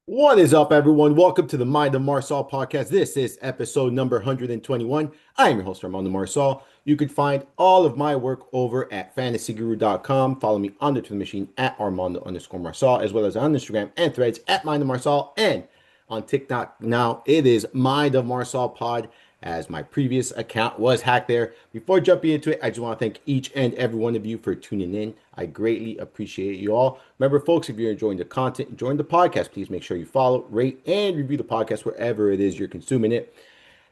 What is up, everyone? Welcome to the Mind of Marsal podcast. This is episode number 121. I am your host, Armando Marsal. You can find all of my work over at fantasyguru.com. Follow me on the machine at Armando_Marsal, as well as on Instagram and threads at Mind of Marsal. And on TikTok now, it is Mind of Marsal Pod, as my previous account was hacked there. Before jumping into it, I just want to thank each and every one of you for tuning in. I greatly appreciate you all. Remember, folks, if you're enjoying the content, enjoying the podcast, please make sure you follow, rate, and review the podcast wherever it is you're consuming it.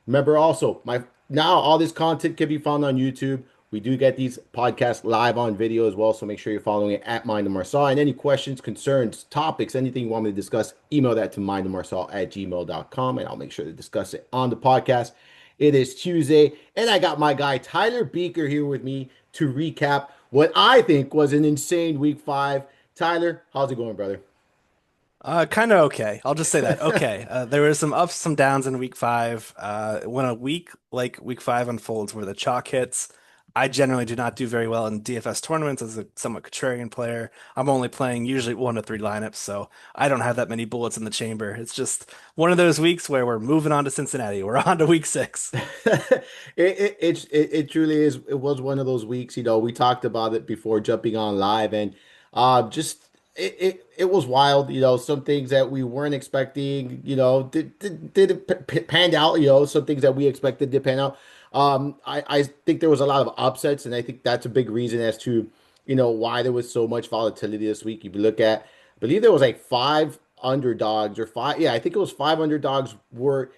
Remember also, my now all this content can be found on YouTube. We do get these podcasts live on video as well, so make sure you're following it at Mind of Marsal. And any questions, concerns, topics, anything you want me to discuss, email that to mindofmarsal@gmail.com, and I'll make sure to discuss it on the podcast. It is Tuesday, and I got my guy Tyler Buecher here with me to recap what I think was an insane week five. Tyler, how's it going, brother? Kind of okay. I'll just say that. Okay. There were some ups, some downs in week five. When a week like week five unfolds where the chalk hits, I generally do not do very well in DFS tournaments as a somewhat contrarian player. I'm only playing usually one to three lineups, so I don't have that many bullets in the chamber. It's just one of those weeks where we're moving on to Cincinnati. We're on to week six. It truly is. It was one of those weeks. We talked about it before jumping on live, and just it was wild. Some things that we weren't expecting. Did panned out. Some things that we expected did pan out. I think there was a lot of upsets, and I think that's a big reason as to why there was so much volatility this week. If you look at, I believe there was like five underdogs or five. Yeah, I think it was five underdogs were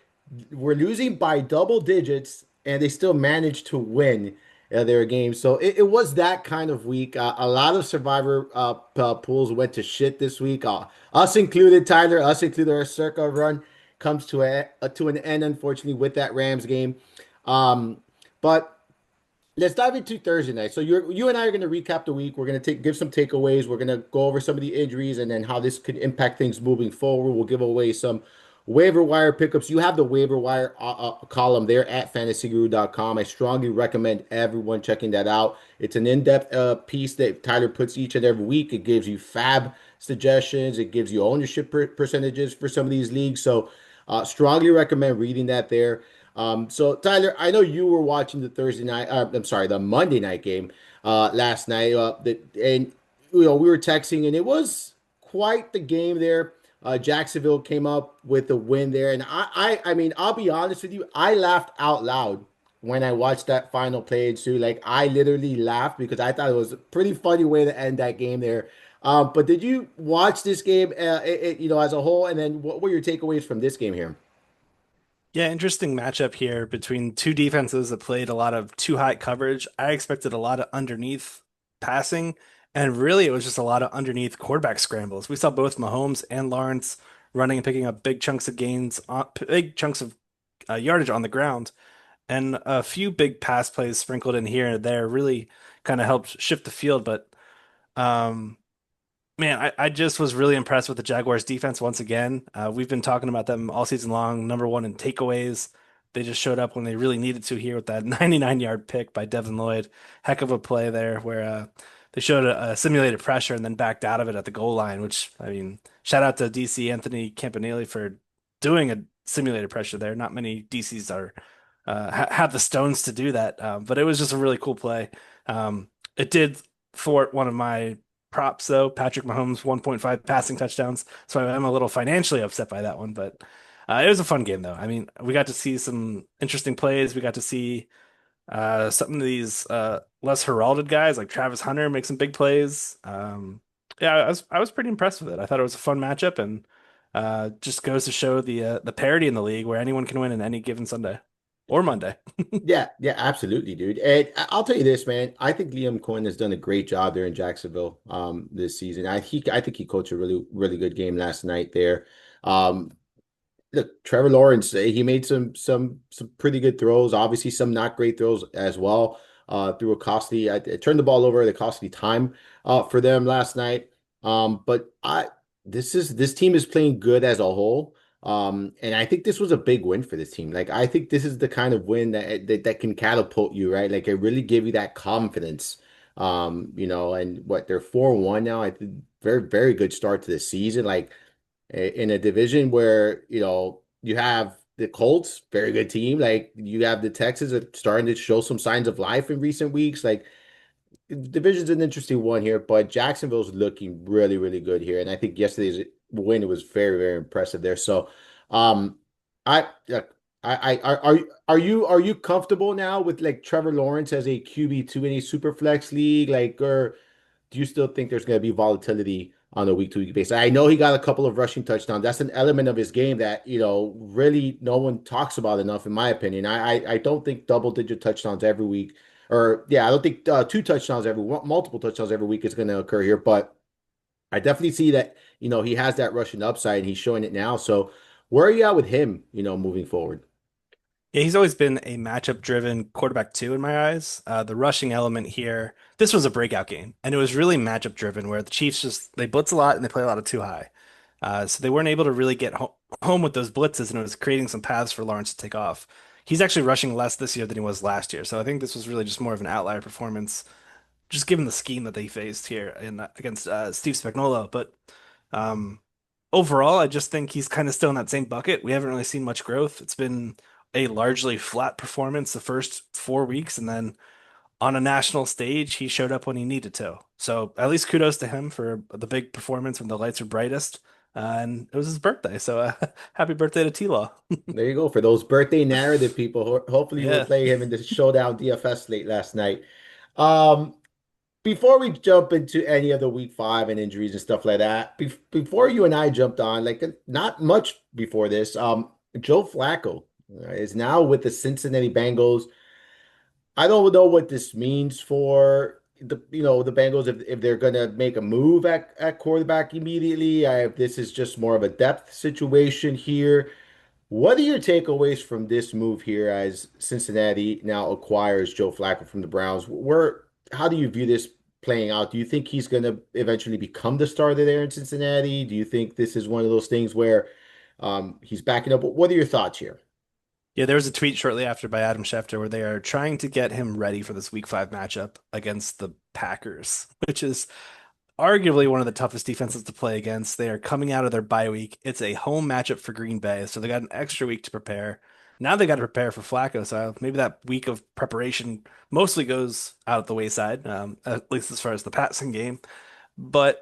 losing by double digits, and they still managed to win their games. So it was that kind of week. A lot of survivor pools went to shit this week. Us included, Tyler. Us included. Our circa run comes to an end, unfortunately, with that Rams game. But let's dive into Thursday night. So you and I are going to recap the week. We're going to give some takeaways. We're going to go over some of the injuries and then how this could impact things moving forward. We'll give away some waiver wire pickups. You have the waiver wire column there at fantasyguru.com. I strongly recommend everyone checking that out. It's an in-depth piece that Tyler puts each and every week. It gives you fab suggestions. It gives you ownership percentages for some of these leagues. So strongly recommend reading that there. So Tyler, I know you were watching the Thursday night. I'm sorry, the Monday night game last night. And we were texting, and it was quite the game there. Jacksonville came up with a win there, and I mean, I'll be honest with you, I laughed out loud when I watched that final play ensue. Like, I literally laughed because I thought it was a pretty funny way to end that game there. But did you watch this game, as a whole, and then what were your takeaways from this game here? Yeah, interesting matchup here between two defenses that played a lot of too high coverage. I expected a lot of underneath passing, and really it was just a lot of underneath quarterback scrambles. We saw both Mahomes and Lawrence running and picking up big chunks of gains, big chunks of yardage on the ground, and a few big pass plays sprinkled in here and there really kind of helped shift the field. But um, man, I just was really impressed with the Jaguars defense once again. We've been talking about them all season long, number one in takeaways. They just showed up when they really needed to here with that 99-yard pick by Devin Lloyd. Heck of a play there where they showed a simulated pressure and then backed out of it at the goal line, which, I mean, shout out to DC Anthony Campanile for doing a simulated pressure there. Not many DCs are have the stones to do that, but it was just a really cool play. It did thwart one of my props though. Patrick Mahomes 1.5 passing touchdowns. So I'm a little financially upset by that one, but it was a fun game though. I mean, we got to see some interesting plays. We got to see some of these less heralded guys like Travis Hunter make some big plays. Yeah, I was pretty impressed with it. I thought it was a fun matchup and just goes to show the parity in the league where anyone can win in any given Sunday or Monday. Yeah, yeah, absolutely, dude. And I'll tell you this, man. I think Liam Cohen has done a great job there in Jacksonville this season. I think he coached a really really good game last night there. Um, Look, Trevor Lawrence, he made some pretty good throws. Obviously, some not great throws as well. Through a costly, it turned the ball over at a costly time for them last night. But this team is playing good as a whole. And I think this was a big win for this team. Like, I think this is the kind of win that can catapult you, right? Like, it really give you that confidence. And what they're 4-1 now. I think very, very good start to the season. Like, in a division where, you have the Colts, very good team. Like you have the Texans that are starting to show some signs of life in recent weeks. Like division's an interesting one here, but Jacksonville's looking really, really good here. And I think yesterday's win was very, very impressive there. So, um, I, are you comfortable now with like Trevor Lawrence as a QB2 in a super flex league? Like, or do you still think there's going to be volatility on a week-to-week basis? I know he got a couple of rushing touchdowns. That's an element of his game that, really no one talks about enough, in my opinion. I don't think double-digit touchdowns every week, or yeah, I don't think two touchdowns multiple touchdowns every week is going to occur here. But I definitely see that, he has that rushing upside and he's showing it now. So where are you at with him, moving forward? Yeah, he's always been a matchup driven quarterback too in my eyes. The rushing element here, this was a breakout game, and it was really matchup driven where the Chiefs just they blitz a lot and they play a lot of too high. So they weren't able to really get home with those blitzes, and it was creating some paths for Lawrence to take off. He's actually rushing less this year than he was last year, so I think this was really just more of an outlier performance, just given the scheme that they faced here in against Steve Spagnuolo. But um, overall, I just think he's kind of still in that same bucket. We haven't really seen much growth. It's been a largely flat performance the first 4 weeks, and then on a national stage, he showed up when he needed to. So at least kudos to him for the big performance when the lights were brightest. And it was his birthday, so happy birthday to T-Law. There you go. For those birthday narrative people, hopefully you will Yeah. play him in the showdown DFS slate last night. Um, Before we jump into any of the week 5 and injuries and stuff like that, before you and I jumped on, like not much before this, Joe Flacco is now with the Cincinnati Bengals. I don't know what this means for the Bengals if they're gonna make a move at quarterback immediately. If this is just more of a depth situation here. What are your takeaways from this move here as Cincinnati now acquires Joe Flacco from the Browns? How do you view this playing out? Do you think he's going to eventually become the starter there in Cincinnati? Do you think this is one of those things where he's backing up? What are your thoughts here? Yeah, there was a tweet shortly after by Adam Schefter where they are trying to get him ready for this week 5 matchup against the Packers, which is arguably one of the toughest defenses to play against. They are coming out of their bye week. It's a home matchup for Green Bay, so they got an extra week to prepare. Now they got to prepare for Flacco, so maybe that week of preparation mostly goes out the wayside, at least as far as the passing game. But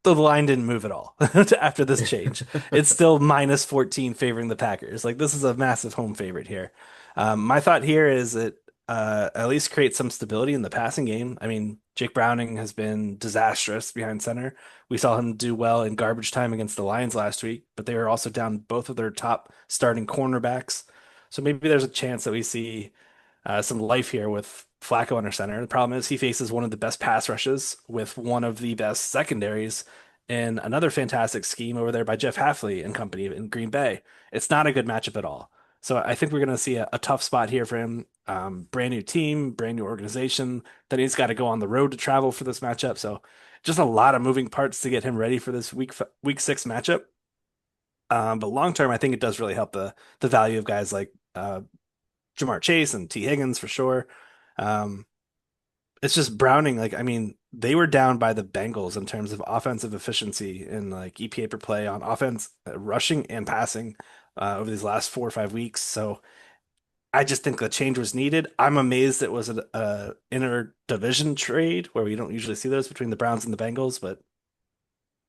the line didn't move at all after this change. It's still minus 14 favoring the Packers. Like this is a massive home favorite here. My thought here is that at least create some stability in the passing game. I mean, Jake Browning has been disastrous behind center. We saw him do well in garbage time against the Lions last week, but they were also down both of their top starting cornerbacks. So maybe there's a chance that we see some life here with Flacco under center. The problem is he faces one of the best pass rushes with one of the best secondaries in another fantastic scheme over there by Jeff Hafley and company in Green Bay. It's not a good matchup at all. So I think we're going to see a tough spot here for him. Brand new team, brand new organization. Then he's got to go on the road to travel for this matchup. So just a lot of moving parts to get him ready for this week 6 matchup. But long term, I think it does really help the value of guys like Jamar Chase and T. Higgins for sure. Um, it's just Browning. Like, I mean, they were down by the Bengals in terms of offensive efficiency and like EPA per play on offense, rushing and passing over these last 4 or 5 weeks. So I just think the change was needed. I'm amazed it was a inter-division trade where we don't usually see those between the Browns and the Bengals, but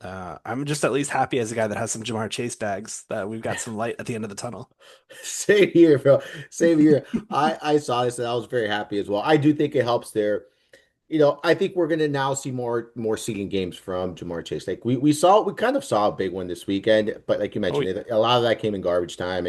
I'm just at least happy as a guy that has some Jamar Chase bags that we've got some light at the end of the tunnel. Same here, bro. Same here. I saw this and I was very happy as well. I do think it helps there. I think we're gonna now see more seeding games from Jamar Chase. Like we kind of saw a big one this weekend, but like you Oh, mentioned, a lot of that came in garbage time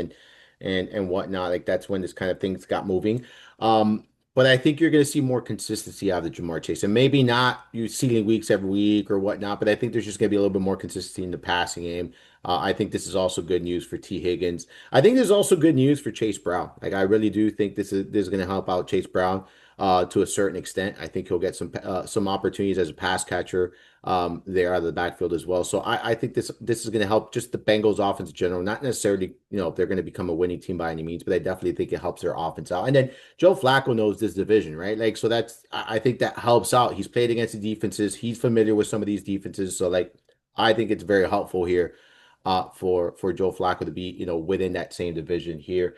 and whatnot. Like that's when this kind of things got moving. Um, but I think you're gonna see more consistency out of Jamar Chase, and maybe not you seeding weeks every week or whatnot. But I think there's just gonna be a little bit more consistency in the passing game. I think this is also good news for T. Higgins. I think this is also good news for Chase Brown. Like I really do think this is going to help out Chase Brown to a certain extent. I think he'll get some opportunities as a pass catcher there out of the backfield as well. So I think this is going to help just the Bengals offense in general. Not necessarily, if they're going to become a winning team by any means, but I definitely think it helps their offense out. And then Joe Flacco knows this division, right? Like so I think that helps out. He's played against the defenses. He's familiar with some of these defenses. So like I think it's very helpful here for Joe Flacco to be, within that same division here.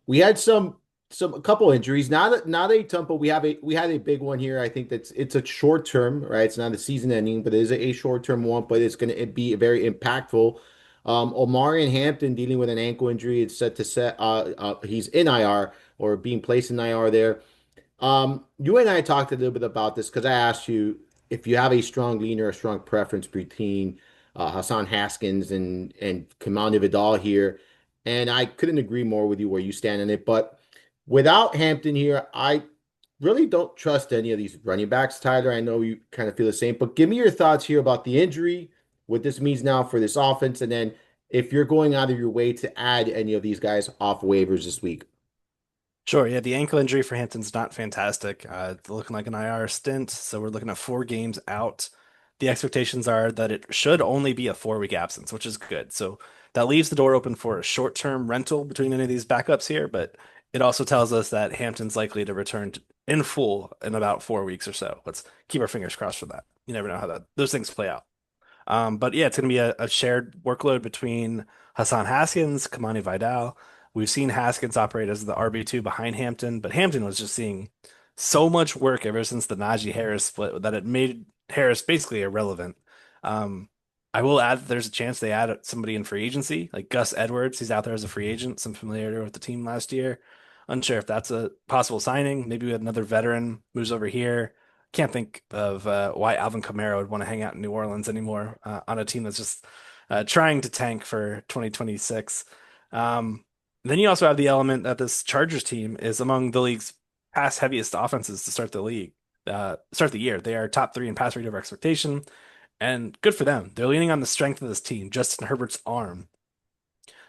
We had a couple injuries. Not a ton, but we had a big one here. I think it's a short term, right? It's not a season ending, but it is a short term one, but it's going to be very impactful. Omarion Hampton dealing with an ankle injury. It's set to set. He's in IR or being placed in IR there. You and I talked a little bit about this because I asked you if you have a strong lean or a strong preference between Hassan Haskins and Kamani Vidal here, and I couldn't agree more with you where you stand in it. But without Hampton here, I really don't trust any of these running backs, Tyler. I know you kind of feel the same, but give me your thoughts here about the injury, what this means now for this offense, and then if you're going out of your way to add any of these guys off waivers this week. Sure, yeah, the ankle injury for Hampton's not fantastic. It's looking like an IR stint, so we're looking at 4 games out. The expectations are that it should only be a 4 week absence, which is good. So that leaves the door open for a short-term rental between any of these backups here, but it also tells us that Hampton's likely to return in full in about 4 weeks or so. Let's keep our fingers crossed for that. You never know how those things play out. But yeah, it's going to be a shared workload between Hassan Haskins, Kamani Vidal. We've seen Haskins operate as the RB2 behind Hampton, but Hampton was just seeing so much work ever since the Najee Harris split that it made Harris basically irrelevant. Um, I will add that there's a chance they add somebody in free agency, like Gus Edwards. He's out there as a free agent, some familiarity with the team last year. Unsure if that's a possible signing. Maybe we had another veteran moves over here. Can't think of why Alvin Kamara would want to hang out in New Orleans anymore on a team that's just trying to tank for 2026. Then you also have the element that this Chargers team is among the league's pass heaviest offenses to start the year. They are top three in pass rate over expectation, and good for them. They're leaning on the strength of this team, Justin Herbert's arm.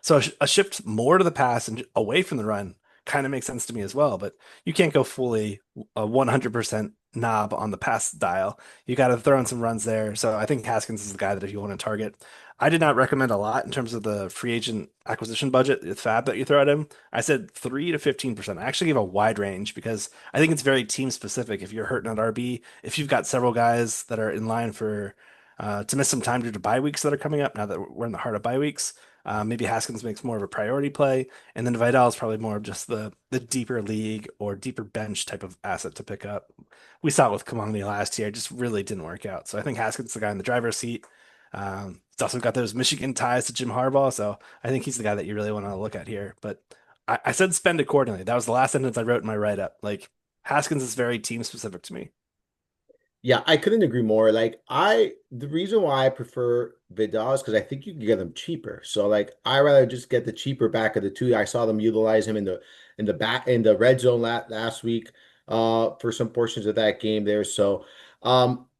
So a shift more to the pass and away from the run kind of makes sense to me as well. But you can't go fully a 100% knob on the pass dial. You got to throw in some runs there. So I think Haskins is the guy that if you want to target. I did not recommend a lot in terms of the free agent acquisition budget, the fab that you throw at him. I said 3 to 15%. I actually gave a wide range because I think it's very team specific. If you're hurting at RB, if you've got several guys that are in line for to miss some time due to bye weeks that are coming up now that we're in the heart of bye weeks. Maybe Haskins makes more of a priority play, and then Vidal is probably more of just the deeper league or deeper bench type of asset to pick up. We saw it with Kamani last year; it just really didn't work out. So I think Haskins is the guy in the driver's seat. He's also got those Michigan ties to Jim Harbaugh, so I think he's the guy that you really want to look at here. But I said spend accordingly. That was the last sentence I wrote in my write-up. Like Haskins is very team specific to me. Yeah, I couldn't agree more. The reason why I prefer Vidal is because I think you can get them cheaper. So I rather just get the cheaper back of the two. I saw them utilize him in the red zone last week, for some portions of that game there. So,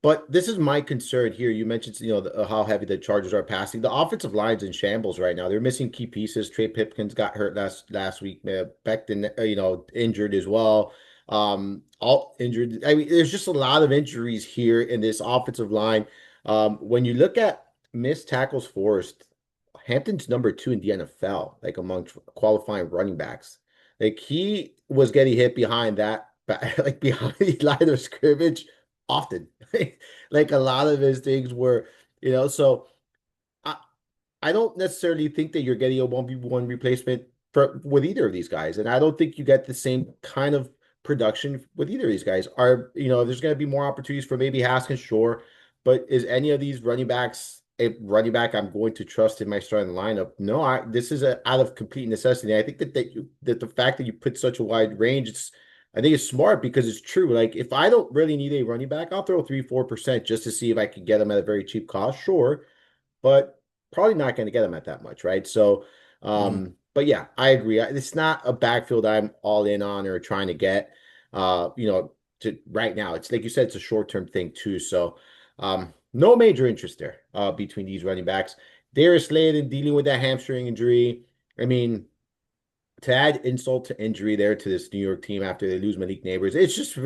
but this is my concern here. You mentioned, how heavy the Chargers are passing. The offensive line's in shambles right now. They're missing key pieces. Trey Pipkins got hurt last week. Becton, injured as well. All injured. I mean, there's just a lot of injuries here in this offensive line. When you look at missed tackles forced, Hampton's number 2 in the NFL, like among qualifying running backs. Like he was getting hit behind like behind the line of scrimmage often. Like a lot of his things were, so. I don't necessarily think that you're getting a 1v1 replacement with either of these guys. And I don't think you get the same kind of production with either of these guys. There's going to be more opportunities for maybe Haskins, sure. But is any of these running backs a running back I'm going to trust in my starting lineup? No, this is out of complete necessity. I think that the fact that you put such a wide range, I think it's smart because it's true. Like if I don't really need a running back, I'll throw 3-4% just to see if I can get them at a very cheap cost, sure, but probably not going to get them at that much, right? So, Mhm. but yeah, I agree. It's not a backfield I'm all in on or trying to get. To right now, it's like you said, it's a short-term thing too. So, no major interest there between these running backs. Darius Slayton dealing with that hamstring injury. I mean, to add insult to injury there to this New York team after they lose Malik Neighbors, it's just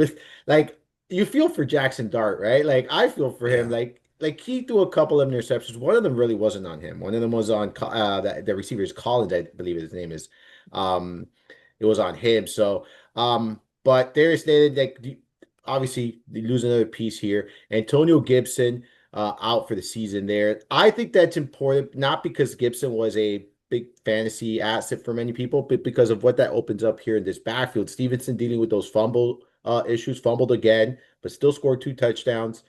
like you feel for Jackson Dart, right? Like I feel for him. Yeah. Like he threw a couple of interceptions. One of them really wasn't on him. One of them was on the receiver's Collins, I believe his name is. Um, it was on him. So, but Darius Slayton, obviously they lose another piece here. Antonio Gibson. out for the season there. I think that's important, not because Gibson was a big fantasy asset for many people, but because of what that opens up here in this backfield. Stevenson dealing with those fumble issues, fumbled again, but still scored 2 touchdowns.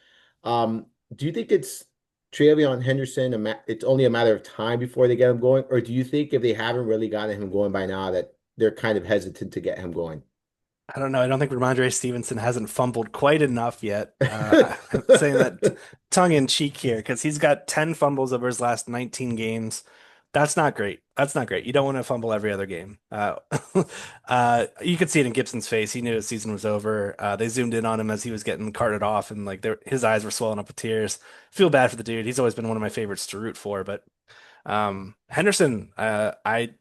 Do you think it's Travion Henderson, it's only a matter of time before they get him going? Or do you think if they haven't really gotten him going by now, that they're kind of hesitant to get him going? I don't know. I don't think Ramondre Stevenson hasn't fumbled quite enough yet. I'm saying that tongue in cheek here because he's got 10 fumbles over his last 19 games. That's not great. That's not great. You don't want to fumble every other game. You could see it in Gibson's face. He knew his season was over. They zoomed in on him as he was getting carted off, and like his eyes were swelling up with tears. Feel bad for the dude. He's always been one of my favorites to root for. But Henderson, I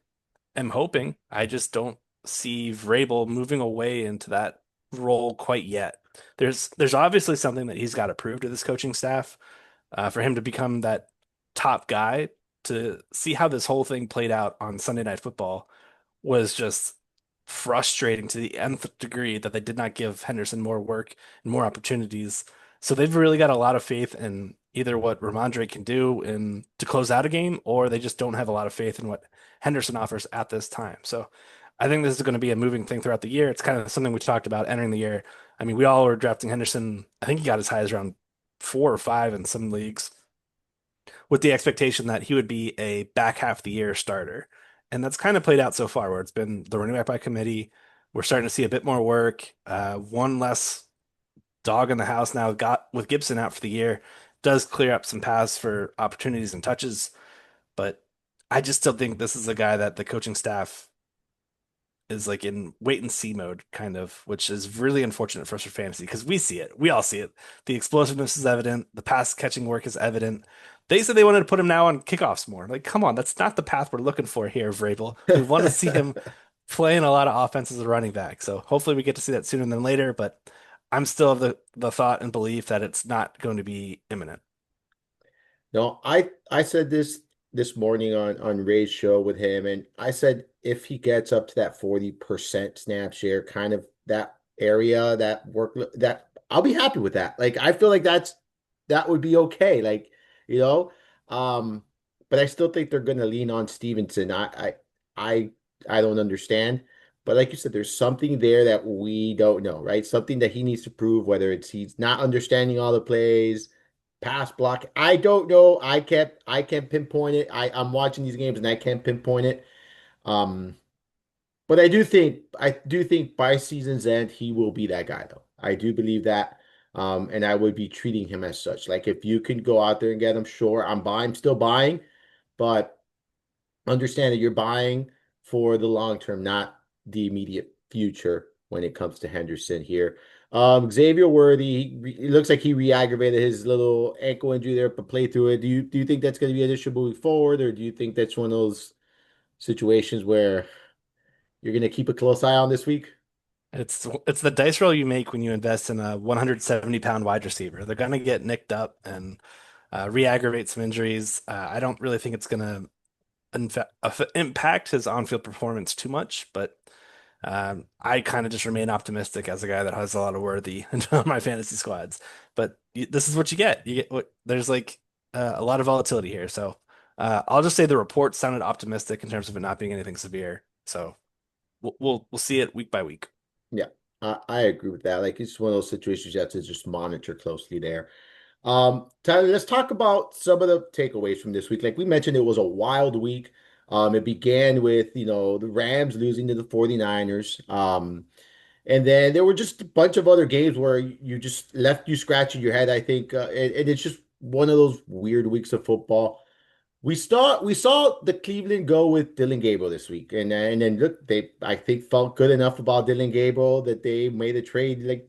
am hoping. I just don't see Vrabel moving away into that role quite yet. There's obviously something that he's got to prove to this coaching staff for him to become that top guy. To see how this whole thing played out on Sunday Night Football was just frustrating to the nth degree that they did not give Henderson more work and more opportunities. So they've really got a lot of faith in either what Ramondre can do in to close out a game, or they just don't have a lot of faith in what Henderson offers at this time. So I think this is going to be a moving thing throughout the year. It's kind of something we talked about entering the year. I mean, we all were drafting Henderson. I think he got as high as around 4 or 5 in some leagues with the expectation that he would be a back half of the year starter. And that's kind of played out so far, where it's been the running back by committee. We're starting to see a bit more work. One less dog in the house now got with Gibson out for the year. Does clear up some paths for opportunities and touches, but I just still think this is a guy that the coaching staff is like in wait and see mode, kind of, which is really unfortunate for us for fantasy because we see it. We all see it. The explosiveness is evident. The pass catching work is evident. They said they wanted to put him now on kickoffs more. Like, come on, that's not the path we're looking for here, Vrabel. We want to see him playing a lot of offense as a running back. So hopefully we get to see that sooner than later. But I'm still of the thought and belief that it's not going to be imminent. No, I said this morning on Ray's show with him, and I said if he gets up to that 40% snap share, kind of that area, that work, that I'll be happy with that. Like I feel like that would be okay. Like, you know, um, but I still think they're gonna lean on Stevenson. I I don't understand. But like you said, there's something there that we don't know, right? Something that he needs to prove, whether it's he's not understanding all the plays, pass block. I don't know. I can't pinpoint it. I'm watching these games and I can't pinpoint it. Um, but I do think by season's end he will be that guy though. I do believe that. And I would be treating him as such. Like if you can go out there and get him, sure, I'm still buying, but understand that you're buying for the long term, not the immediate future when it comes to Henderson here. Xavier Worthy, it looks like he re-aggravated his little ankle injury there, but play through it. Do you think that's going to be an issue moving forward, or do you think that's one of those situations where you're going to keep a close eye on this week? It's the dice roll you make when you invest in a 170-pound wide receiver. They're gonna get nicked up and re-aggravate some injuries. I don't really think it's gonna impact his on-field performance too much, but I kind of just remain optimistic as a guy that has a lot of worthy on my fantasy squads. But this is what you get. You get what there's like a lot of volatility here. So I'll just say the report sounded optimistic in terms of it not being anything severe. So we'll see it week by week. Yeah, I agree with that. Like it's one of those situations you have to just monitor closely there. Tyler, let's talk about some of the takeaways from this week. Like we mentioned, it was a wild week. It began with, the Rams losing to the 49ers. And then there were just a bunch of other games where you just left you scratching your head, I think. And it's just one of those weird weeks of football. We saw the Cleveland go with Dylan Gabriel this week, and then look, they I think felt good enough about Dylan Gabriel that they made a trade like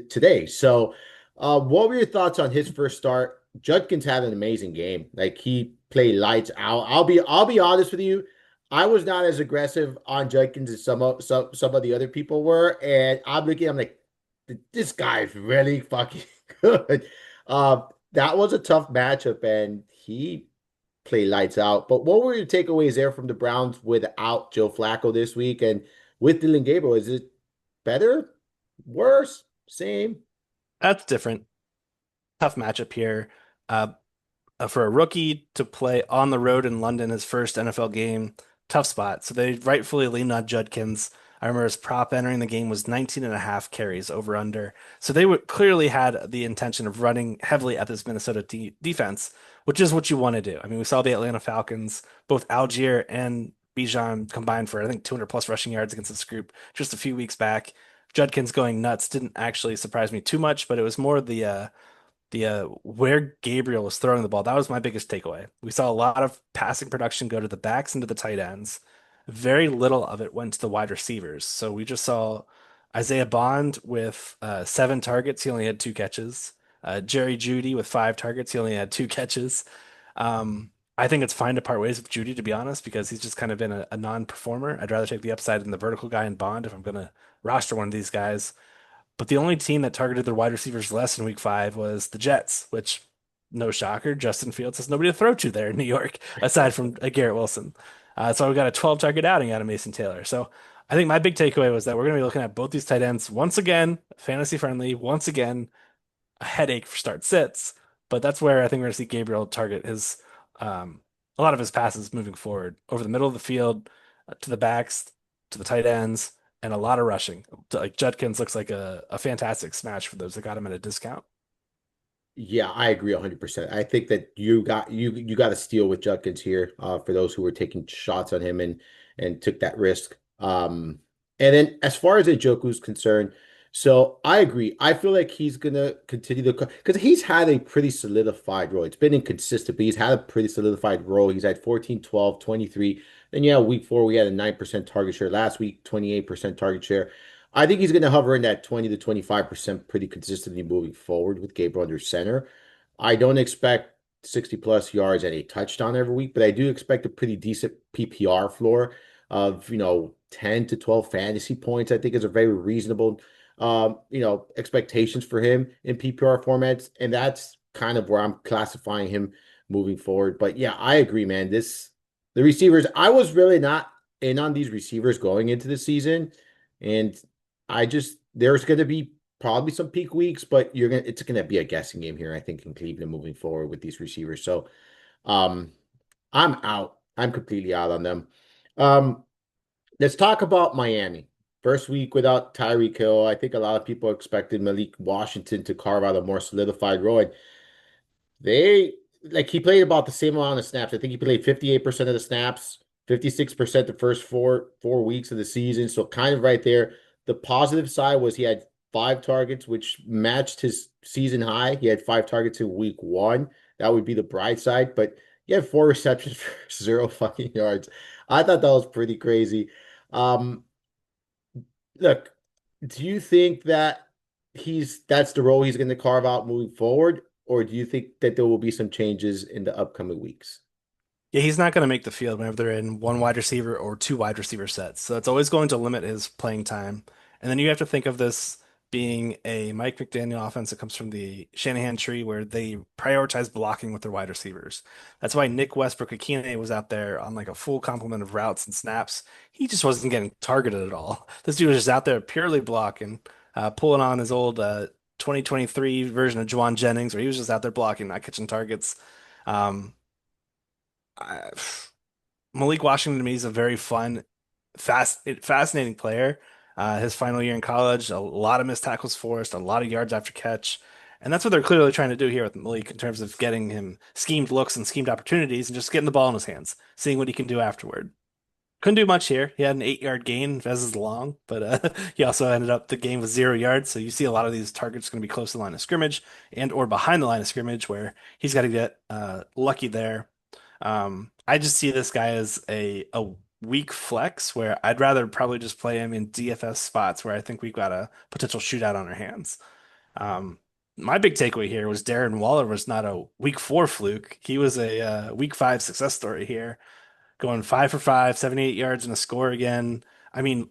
today. So, what were your thoughts on his first start? Judkins had an amazing game. Like he played lights out. I'll be honest with you. I was not as aggressive on Judkins as some of the other people were, and I'm like, this guy's really fucking good. That was a tough matchup, and he play lights out. But what were your takeaways there from the Browns without Joe Flacco this week and with Dylan Gabriel? Is it better, worse, same? That's different. Tough matchup here. Uh, for a rookie to play on the road in London, his first NFL game, tough spot. So they rightfully leaned on Judkins. I remember his prop entering the game was 19 and a half carries over under. So they would clearly had the intention of running heavily at this Minnesota defense, which is what you want to do. I mean, we saw the Atlanta Falcons, both Algier and Bijan combined for, I think, 200 plus rushing yards against this group just a few weeks back. Judkins going nuts didn't actually surprise me too much, but it was more the where Gabriel was throwing the ball. That was my biggest takeaway. We saw a lot of passing production go to the backs and to the tight ends. Very little of it went to the wide receivers. So we just saw Isaiah Bond with 7 targets. He only had 2 catches. Jerry Jeudy with 5 targets. He only had 2 catches. I think it's fine to part ways with Jeudy, to be honest, because he's just kind of been a non-performer. I'd rather take the upside in the vertical guy in Bond if I'm going to roster one of these guys. But the only team that targeted their wide receivers less in week 5 was the Jets, which, no shocker, Justin Fields has nobody to throw to there in New York, aside from Garrett Wilson. So we got a 12 target outing out of Mason Taylor. So I think my big takeaway was that we're going to be looking at both these tight ends once again, fantasy friendly, once again, a headache for start sits. But that's where I think we're going to see Gabriel target um, a lot of his passes moving forward over the middle of the field, to the backs, to the tight ends, and a lot of rushing. Like Judkins looks like a fantastic smash for those that got him at a discount. Yeah, I agree 100%. I think that you got a steal with Judkins here for those who were taking shots on him and took that risk. And then as far as Njoku's concerned, so I agree. I feel like he's gonna continue to because he's had a pretty solidified role. It's been inconsistent, but he's had a pretty solidified role. He's had 14, 12, 23. Then yeah, week 4 we had a 9% target share. Last week, 28% target share. I think he's going to hover in that 20 to 25% pretty consistently moving forward with Gabriel under center. I don't expect 60 plus yards and a touchdown every week, but I do expect a pretty decent PPR floor of, 10 to 12 fantasy points. I think is a very reasonable, expectations for him in PPR formats. And that's kind of where I'm classifying him moving forward. But yeah, I agree, man. The receivers, I was really not in on these receivers going into the season. And there's going to be probably some peak weeks, but it's going to be a guessing game here, I think, in Cleveland moving forward with these receivers. So, um, I'm out. I'm completely out on them. Um, let's talk about Miami. First week without Tyreek Hill. I think a lot of people expected Malik Washington to carve out a more solidified role. And they he played about the same amount of snaps. I think he played 58% of the snaps, 56% the first four weeks of the season. So kind of right there. The positive side was he had 5 targets, which matched his season high. He had 5 targets in week 1. That would be the bright side, but he had 4 receptions for 0 fucking yards. I thought that was pretty crazy. Um, look, do you think that that's the role he's going to carve out moving forward, or do you think that there will be some changes in the upcoming weeks? Yeah, he's not going to make the field whenever they're in one wide receiver or two wide receiver sets. So it's always going to limit his playing time. And then you have to think of this being a Mike McDaniel offense that comes from the Shanahan tree where they prioritize blocking with their wide receivers. That's why Nick Westbrook-Ikine was out there on like a full complement of routes and snaps. He just wasn't getting targeted at all. This dude was just out there purely blocking, pulling on his old 2023 version of Juwan Jennings, where he was just out there blocking, not catching targets. Um, I, Malik Washington to me is a very fun, fascinating player. His final year in college, a lot of missed tackles forced, a lot of yards after catch. And that's what they're clearly trying to do here with Malik in terms of getting him schemed looks and schemed opportunities and just getting the ball in his hands, seeing what he can do afterward. Couldn't do much here. He had an 8 yard gain, Vez is long, but he also ended up the game with 0 yards. So you see a lot of these targets going to be close to the line of scrimmage and or behind the line of scrimmage where he's got to get lucky there. I just see this guy as a weak flex where I'd rather probably just play him in DFS spots where I think we've got a potential shootout on our hands. Um, my big takeaway here was Darren Waller was not a week 4 fluke. He was a week 5 success story here, going 5 for 5, 78 yards and a score again. I mean,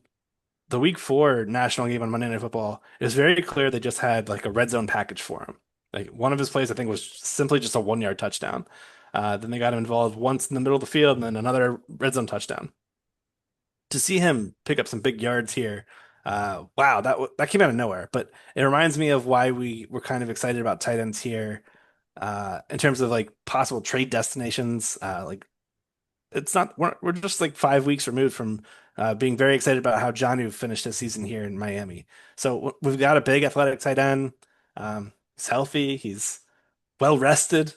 the week 4 national game on Monday Night Football, it was very clear they just had like a red zone package for him. Like one of his plays, I think, was simply just a 1 yard touchdown. Then they got him involved once in the middle of the field and then another red zone touchdown. To see him pick up some big yards here, wow, that came out of nowhere. But it reminds me of why we were kind of excited about tight ends here In terms of like possible trade destinations, like it's not we're just like 5 weeks removed from being very excited about how Jonnu finished his season here in Miami. So we've got a big athletic tight end. He's healthy. He's well rested.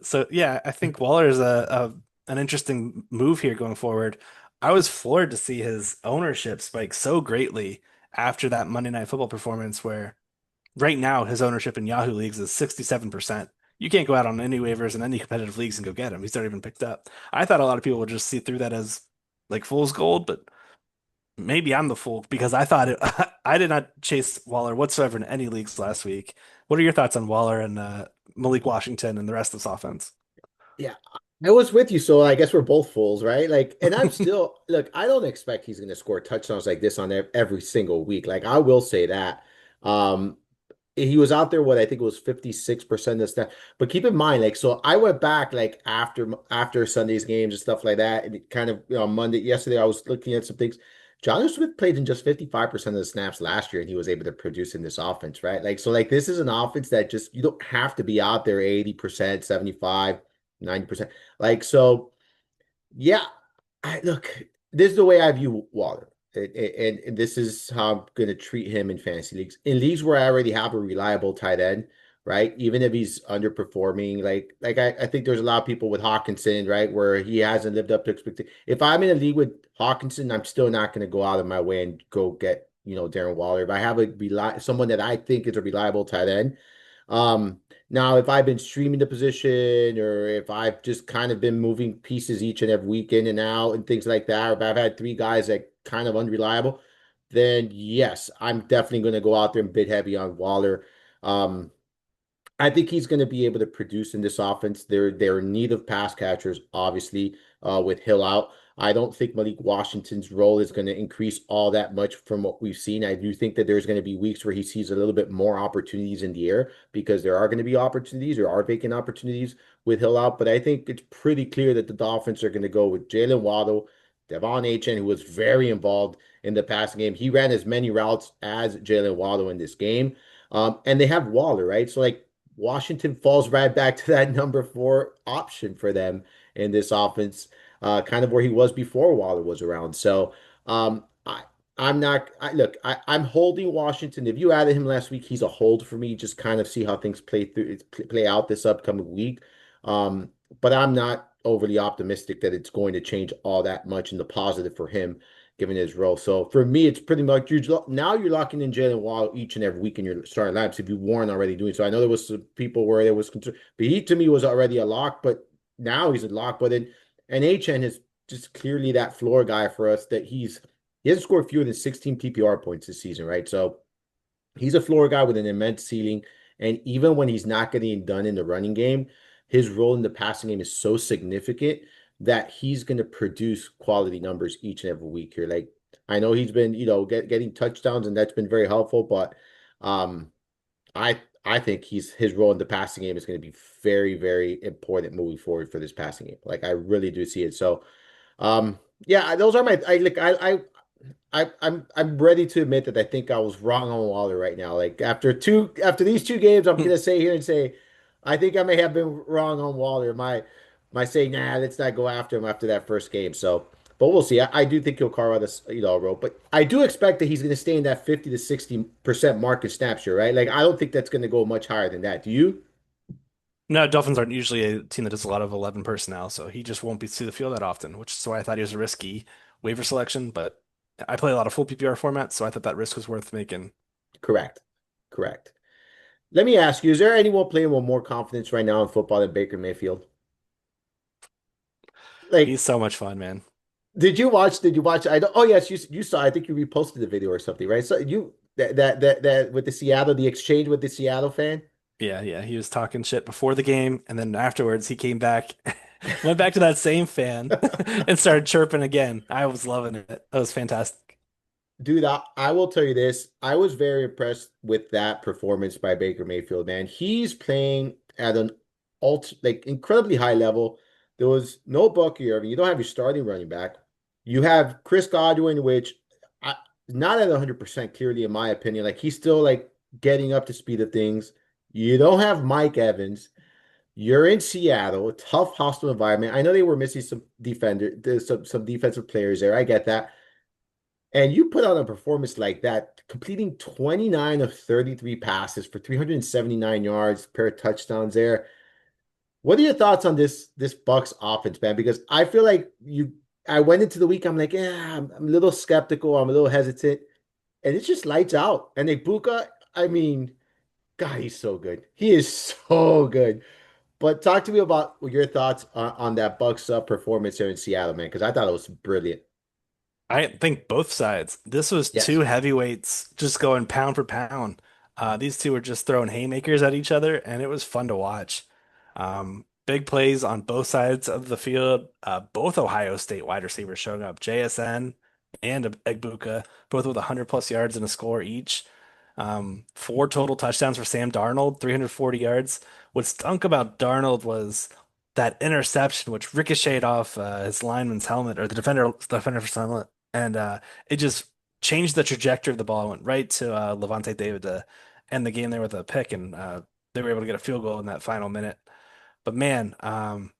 So yeah, I think Waller is a an interesting move here going forward. I was floored to see his ownership spike so greatly after that Monday Night Football performance, where right now his ownership in Yahoo leagues is 67%. You can't go out on any waivers in any competitive leagues and go get him. He's not even picked up. I thought a lot of people would just see through that as like fool's gold, but maybe I'm the fool because I thought it, I did not chase Waller whatsoever in any leagues last week. What are your thoughts on Waller and Malik Washington and the rest of this offense? Yeah, I was with you, so I guess we're both fools, right? Like, and I'm still look. I don't expect he's going to score touchdowns like this on every single week. Like, I will say that. Um, he was out there, what I think it was 56% of the snap. But keep in mind, like, so I went back like after Sunday's games and stuff like that, and it kind of on Monday yesterday I was looking at some things. Jonnu Smith played in just 55% of the snaps last year, and he was able to produce in this offense, right? Like, so like this is an offense that just you don't have to be out there 80%, 75, 90%. Like, so yeah, look, this is the way I view Waller. And this is how I'm going to treat him in fantasy leagues. In leagues where I already have a reliable tight end, right? Even if he's underperforming, I think there's a lot of people with Hawkinson, right, where he hasn't lived up to expectation. If I'm in a league with Hawkinson, I'm still not going to go out of my way and go get, Darren Waller. If I have someone that I think is a reliable tight end, now, if I've been streaming the position or if I've just kind of been moving pieces each and every week in and out and things like that, or if I've had three guys that kind of unreliable, then yes, I'm definitely going to go out there and bid heavy on Waller. Um, I think he's going to be able to produce in this offense. They're in need of pass catchers, obviously, with Hill out. I don't think Malik Washington's role is going to increase all that much from what we've seen. I do think that there's going to be weeks where he sees a little bit more opportunities in the air because there are going to be opportunities, there are vacant opportunities with Hill out. But I think it's pretty clear that the Dolphins are going to go with Jalen Waddle, Devon Achane, who was very involved in the passing game. He ran as many routes as Jalen Waddle in this game. And they have Waller, right? So like Washington falls right back to that number four option for them in this offense, kind of where he was before Waller was around. So um, I, I'm not. I'm holding Washington. If you added him last week, he's a hold for me. Just kind of see how things play out this upcoming week. Um, but I'm not overly optimistic that it's going to change all that much in the positive for him given his role. So for me, it's pretty much now you're locking in Jalen Waddle each and every week in your starting lineups if you weren't already doing so. I know there was some people where there was concern, but he to me was already a lock, but now he's a lock. But then and HN is just clearly that floor guy for us that he hasn't scored fewer than 16 PPR points this season, right? So he's a floor guy with an immense ceiling. And even when he's not getting done in the running game, his role in the passing game is so significant that he's going to produce quality numbers each and every week here. Like I know he's been, getting touchdowns and that's been very helpful, but um I think his role in the passing game is going to be very, very important moving forward for this passing game. Like I really do see it. So yeah, those are my I'm ready to admit that I think I was wrong on Waller right now. Like after these two games, I'm gonna say here and say I think I may have been wrong on Waller. My saying, nah, let's not go after him after that first game. So, but we'll see. I do think he'll carve out this, rope. But I do expect that he's gonna stay in that 50 to 60% market snapshot, right? Like I don't think that's gonna go much higher than that. Do you? No, Dolphins aren't usually a team that does a lot of 11 personnel, so he just won't be to the field that often, which is why I thought he was a risky waiver selection. But I play a lot of full PPR formats, so I thought that risk was worth making. Correct. Correct. Let me ask you, is there anyone playing with more confidence right now in football than Baker Mayfield? He's Like so much fun, man. Did you watch? I don't. Oh yes, you saw. I think you reposted the video or something, right? So you that with the Seattle, the exchange with the Seattle fan. Yeah, yeah. He was talking shit before the game, and then afterwards he came back, went back to that same fan and started chirping again. I was loving it. That was fantastic. Dude, I will tell you this. I was very impressed with that performance by Baker Mayfield, man. He's playing at an like incredibly high level. There was no Bucky Irving. You don't have your starting running back. You have Chris Godwin, which not at 100% clearly, in my opinion. Like he's still like getting up to speed of things. You don't have Mike Evans. You're in Seattle, a tough hostile environment. I know they were missing some defender, there's some defensive players there. I get that. And you put on a performance like that, completing 29 of 33 passes for 379 yards, pair of touchdowns there. What are your thoughts on this Bucks offense, man? Because I feel like I went into the week, I'm like, yeah, I'm a little skeptical, I'm a little hesitant, and it's just lights out. And Ibuka, I mean, God, he's so good. He is so good. But talk to me about your thoughts on that Bucks performance here in Seattle, man, because I thought it was brilliant. I think both sides. This was two Yes. heavyweights just going pound for pound. These two were just throwing haymakers at each other, and it was fun to watch. Big plays on both sides of the field. Both Ohio State wide receivers showing up, JSN and Egbuka, both with 100 plus yards and a score each. Four total touchdowns for Sam Darnold, 340 yards. What stunk about Darnold was that interception, which ricocheted off his lineman's helmet or the defender's helmet, and it just changed the trajectory of the ball. It went right to Levante David to end the game there with a pick, and they were able to get a field goal in that final minute. But man, I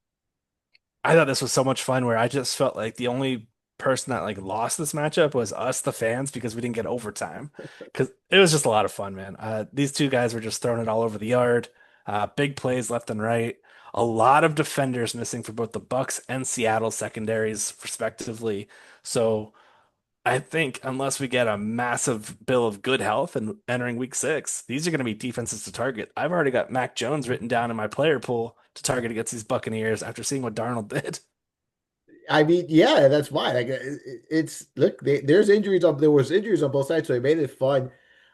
thought this was so much fun where I just felt like the only person that like lost this matchup was us, the fans, because we didn't get overtime. Because it was just a lot of fun, man. These two guys were just throwing it all over the yard. Big plays left and right. A lot of defenders missing for both the Bucks and Seattle secondaries, respectively. So I think unless we get a massive bill of good health and entering week 6, these are going to be defenses to target. I've already got Mac Jones written down in my player pool to target against these Buccaneers after seeing what Darnold did. I mean, yeah, that's why. Like, it's look, there was injuries on both sides, so it made it fun,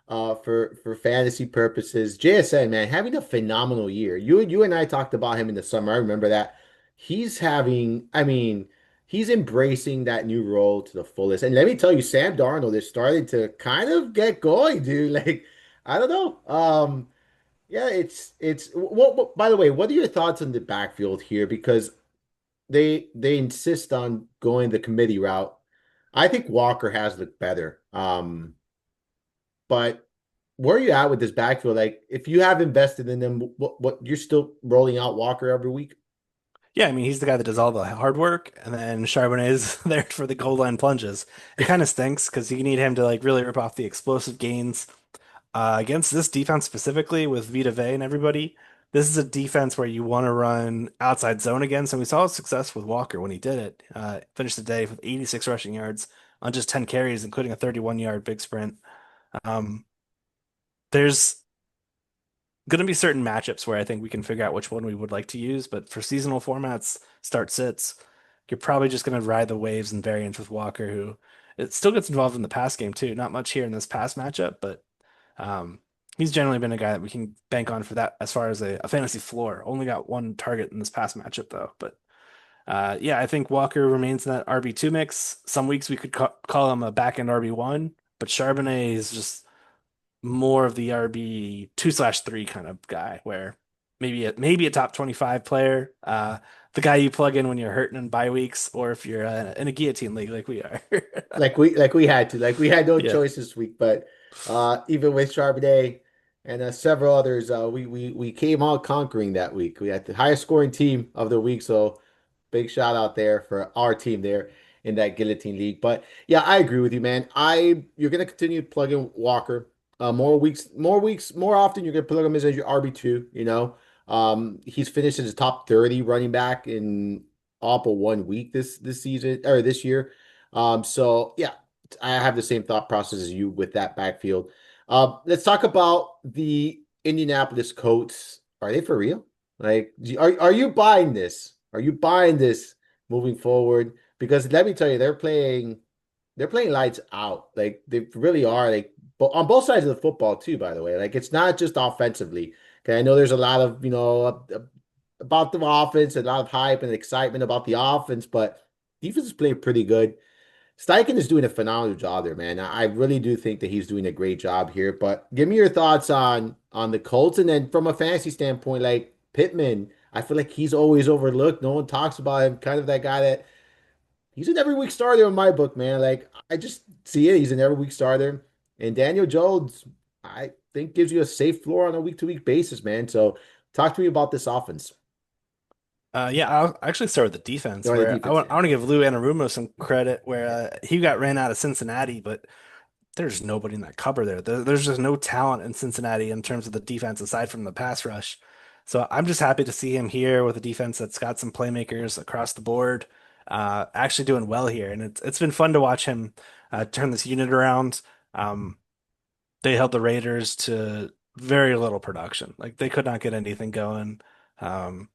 for fantasy purposes. JSN, man, having a phenomenal year. You and I talked about him in the summer. I remember that he's having. I mean, he's embracing that new role to the fullest. And let me tell you, Sam Darnold is starting to kind of get going, dude. Like, I don't know. Yeah, it's what. By the way, what are your thoughts on the backfield here? Because they insist on going the committee route. I think Walker has looked better. But where are you at with this backfield? Like, if you have invested in them, what you're still rolling out Walker every week? Yeah, I mean, he's the guy that does all the hard work, and then Charbonnet is there for the goal line plunges. It kind of stinks because you need him to like really rip off the explosive gains. Against this defense specifically with Vita Vea and everybody, this is a defense where you want to run outside zone against, and we saw success with Walker when he did it. Finished the day with 86 rushing yards on just 10 carries, including a 31-yard big sprint. Um, there's going to be certain matchups where I think we can figure out which one we would like to use, but for seasonal formats, start sits, you're probably just going to ride the waves and variance with Walker, who it still gets involved in the pass game too. Not much here in this pass matchup, but um, he's generally been a guy that we can bank on for that as far as a fantasy floor. Only got one target in this past matchup though. But yeah, I think Walker remains in that RB2 mix. Some weeks we could call him a back end RB1, but Charbonnet is just more of the RB2/3 kind of guy where maybe a top 25 player, the guy you plug in when you're hurting in bye weeks, or if you're in a guillotine league like we are. Like we had to. Like we had no Yeah. choice this week. But even with Charbonnet and several others, we came out conquering that week. We had the highest scoring team of the week. So big shout out there for our team there in that guillotine league. But yeah, I agree with you, man. You're gonna continue plugging Walker. More often. You're gonna plug him as your RB2. He's finished as a top 30 running back in all but 1 week this season or this year. So yeah, I have the same thought process as you with that backfield. Let's talk about the Indianapolis Colts. Are they for real? Like, are you buying this? Are you buying this moving forward? Because let me tell you, they're playing lights out. Like they really are. Like, but on both sides of the football too. By the way, like it's not just offensively. Okay, I know there's a lot of about the offense, a lot of hype and excitement about the offense, but defense is playing pretty good. Steichen is doing a phenomenal job there, man. I really do think that he's doing a great job here. But give me your thoughts on the Colts, and then from a fantasy standpoint, like Pittman, I feel like he's always overlooked. No one talks about him. Kind of that guy that he's an every week starter in my book, man. Like I just see it. He's an every week starter. And Daniel Jones, think gives you a safe floor on a week-to-week basis, man. So talk to me about this offense Yeah, I'll actually start with the defense, or the where defense. I want to give Lou Anarumo some credit, where he got ran out of Cincinnati, but there's nobody in that cover there. There's just no talent in Cincinnati in terms of the defense aside from the pass rush. So I'm just happy to see him here with a defense that's got some playmakers across the board, actually doing well here, and it's been fun to watch him turn this unit around. Um, they held the Raiders to very little production. Like they could not get anything going. Um,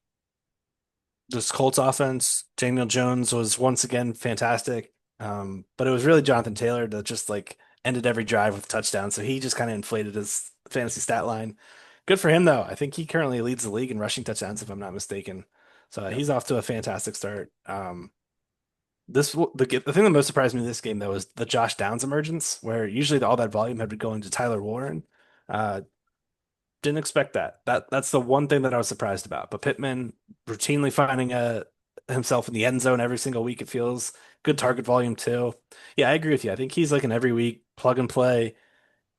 this Colts offense, Daniel Jones was once again fantastic. But it was really Jonathan Taylor that just like ended every drive with touchdowns. So he just kind of inflated his fantasy stat line. Good for him though. I think he currently leads the league in rushing touchdowns, if I'm not mistaken. So Yeah. he's off to a fantastic start. The thing that most surprised me this game though was the Josh Downs emergence, where usually all that volume had been going to Tyler Warren. Uh, didn't expect that. That's the one thing that I was surprised about. But Pittman routinely finding himself in the end zone every single week, it feels good target volume too. Yeah, I agree with you. I think he's like an every week plug and play.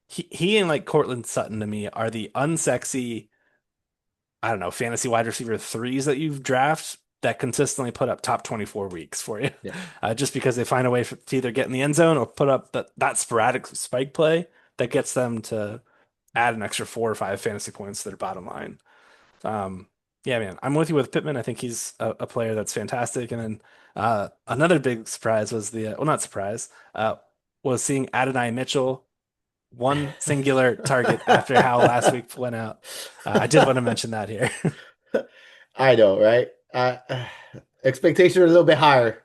He and like Cortland Sutton to me are the unsexy, I don't know, fantasy wide receiver threes that you've draft that consistently put up top 24 weeks for you. Yeah. Just because they find a way to either get in the end zone or put up that sporadic spike play that gets them to add an extra 4 or 5 fantasy points to their bottom line. Um, yeah, man, I'm with you with Pittman. I think he's a player that's fantastic. And then another big surprise was well, not surprise, was seeing Adonai Mitchell one singular target after how last week went out. I did want to mention that here. I know, right? Expectations are a little bit higher,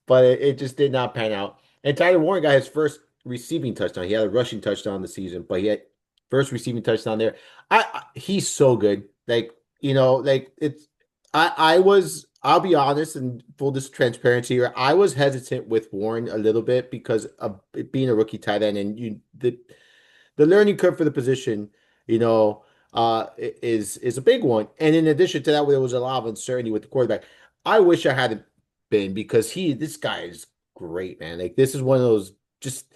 but it just did not pan out. And Tyler Warren got his first receiving touchdown. He had a rushing touchdown this season, but he had first receiving touchdown there. He's so good. Like, like it's I'll be honest and full this transparency here. I was hesitant with Warren a little bit because of it being a rookie tight end and the learning curve for the position, you know, is a big one. And in addition to that, there was a lot of uncertainty with the quarterback. I wish I hadn't been because this guy is great, man. Like this is one of those just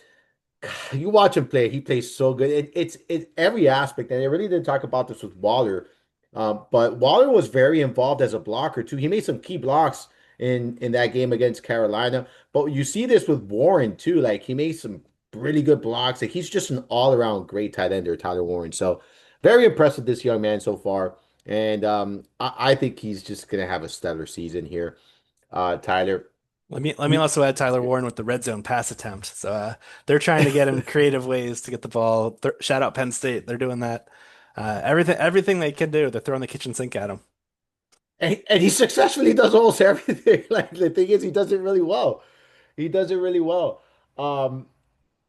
you watch him play, he plays so good. It's every aspect, and I really didn't talk about this with Waller, but Waller was very involved as a blocker too. He made some key blocks in that game against Carolina, but you see this with Warren too. Like he made some really good blocks. Like he's just an all-around great tight ender, Tyler Warren. So very impressed with this young man so far, and I think he's just gonna have a stellar season here, Tyler. Let me We also add Tyler Warren with the red zone pass attempt. So they're trying to get him creative ways to get the ball. Shout out Penn State, they're doing that. Everything they can do, they're throwing the kitchen sink at him. and he successfully does almost everything. Like the thing is, he does it really well. He does it really well. Um,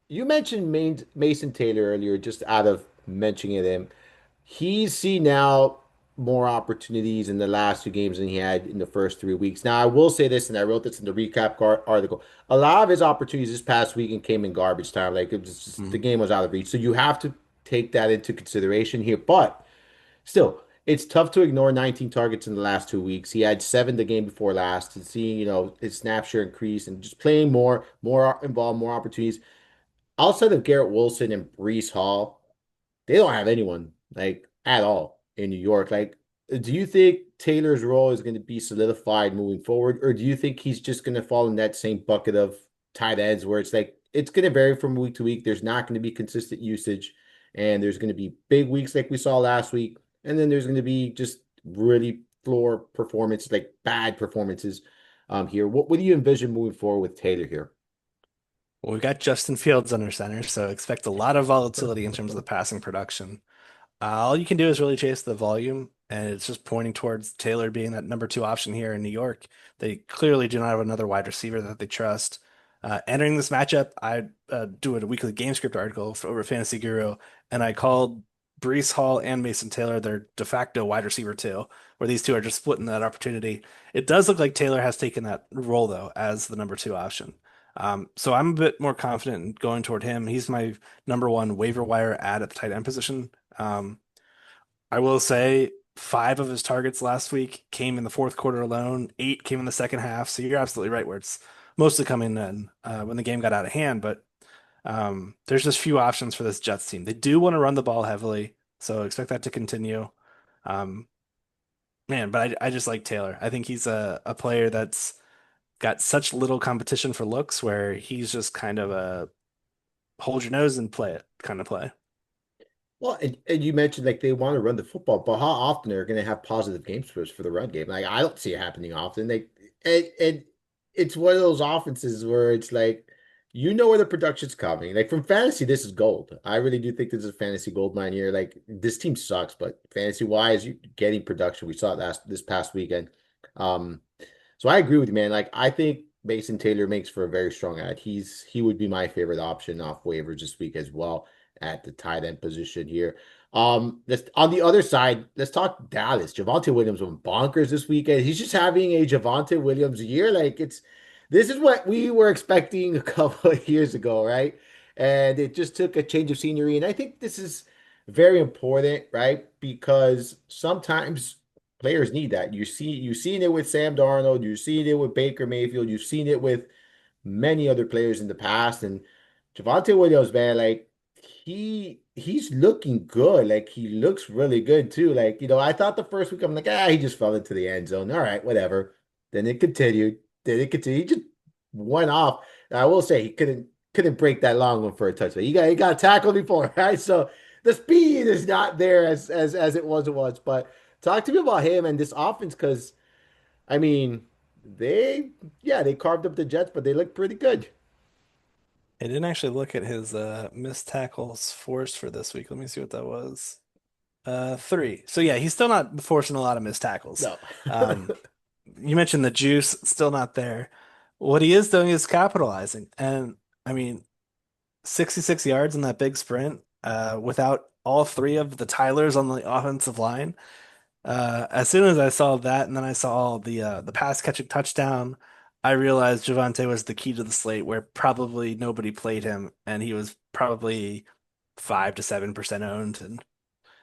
you mentioned Mason Taylor earlier, just out of mentioning him. He's seen now more opportunities in the last 2 games than he had in the first 3 weeks. Now, I will say this, and I wrote this in the recap article. A lot of his opportunities this past weekend came in garbage time. Like it was just, the Mhm. game was out of reach. So you have to take that into consideration here. But still, it's tough to ignore 19 targets in the last 2 weeks. He had 7 the game before last, and seeing, his snap share increase and just playing more involved, more opportunities. Outside of Garrett Wilson and Brees Hall, they don't have anyone like at all in New York. Like, do you think Taylor's role is going to be solidified moving forward, or do you think he's just going to fall in that same bucket of tight ends where it's like it's going to vary from week to week? There's not going to be consistent usage, and there's going to be big weeks like we saw last week, and then there's going to be just really floor performance, like bad performances here. What do you envision moving forward with Taylor here? Well, we got Justin Fields under center, so expect a lot of volatility in terms of the passing production. All you can do is really chase the volume, and it's just pointing towards Taylor being that number two option here in New York. They clearly do not have another wide receiver that they trust. Entering this matchup, I do a weekly game script article over Fantasy Guru, and I called Brees Hall and Mason Taylor their de facto wide receiver two, where these two are just splitting that opportunity. It does look like Taylor has taken that role though as the number two option. So I'm a bit more confident in going toward him. He's my number one waiver wire add at the tight end position. I will say 5 of his targets last week came in the fourth quarter alone. 8 came in the second half. So you're absolutely right, where it's mostly coming in when the game got out of hand. But There's just few options for this Jets team. They do want to run the ball heavily, so expect that to continue. Um, Man, but I just like Taylor. I think he's a player that's got such little competition for looks where he's just kind of a hold your nose and play it kind of play. Well, and you mentioned like they want to run the football, but how often are going to have positive game scripts for the run game? Like I don't see it happening often. And it's one of those offenses where it's like you know where the production's coming. Like from fantasy, this is gold. I really do think this is a fantasy gold mine here. Like this team sucks, but fantasy wise, you getting production. We saw it this past weekend. Um, so I agree with you, man. Like I think Mason Taylor makes for a very strong ad. He would be my favorite option off waivers this week as well at the tight end position here. Let's on the other side, let's talk Dallas. Javonte Williams went bonkers this weekend. He's just having a Javonte Williams year. Like this is what we were expecting a couple of years ago, right? And it just took a change of scenery. And I think this is very important, right? Because sometimes players need that. You've seen it with Sam Darnold, you've seen it with Baker Mayfield, you've seen it with many other players in the past. And Javonte Williams, man, like he's looking good. Like he looks really good too. Like, I thought the first week I'm like, he just fell into the end zone. All right, whatever. Then it continued. Then it continued. He just went off. I will say he couldn't break that long one for a touchdown. He got tackled before, right? So the speed is not there as it was once. But talk to me about him and this offense because I mean they carved up the Jets, but they look pretty good. I didn't actually look at his missed tackles forced for this week. Let me see what that was. Three. So yeah, he's still not forcing a lot of missed tackles. No. Um, you mentioned the juice, still not there. What he is doing is capitalizing. And I mean, 66 yards in that big sprint, without all three of the Tylers on the offensive line. As soon as I saw that, and then I saw the pass catching touchdown, I realized Javante was the key to the slate, where probably nobody played him, and he was probably 5 to 7% owned, and it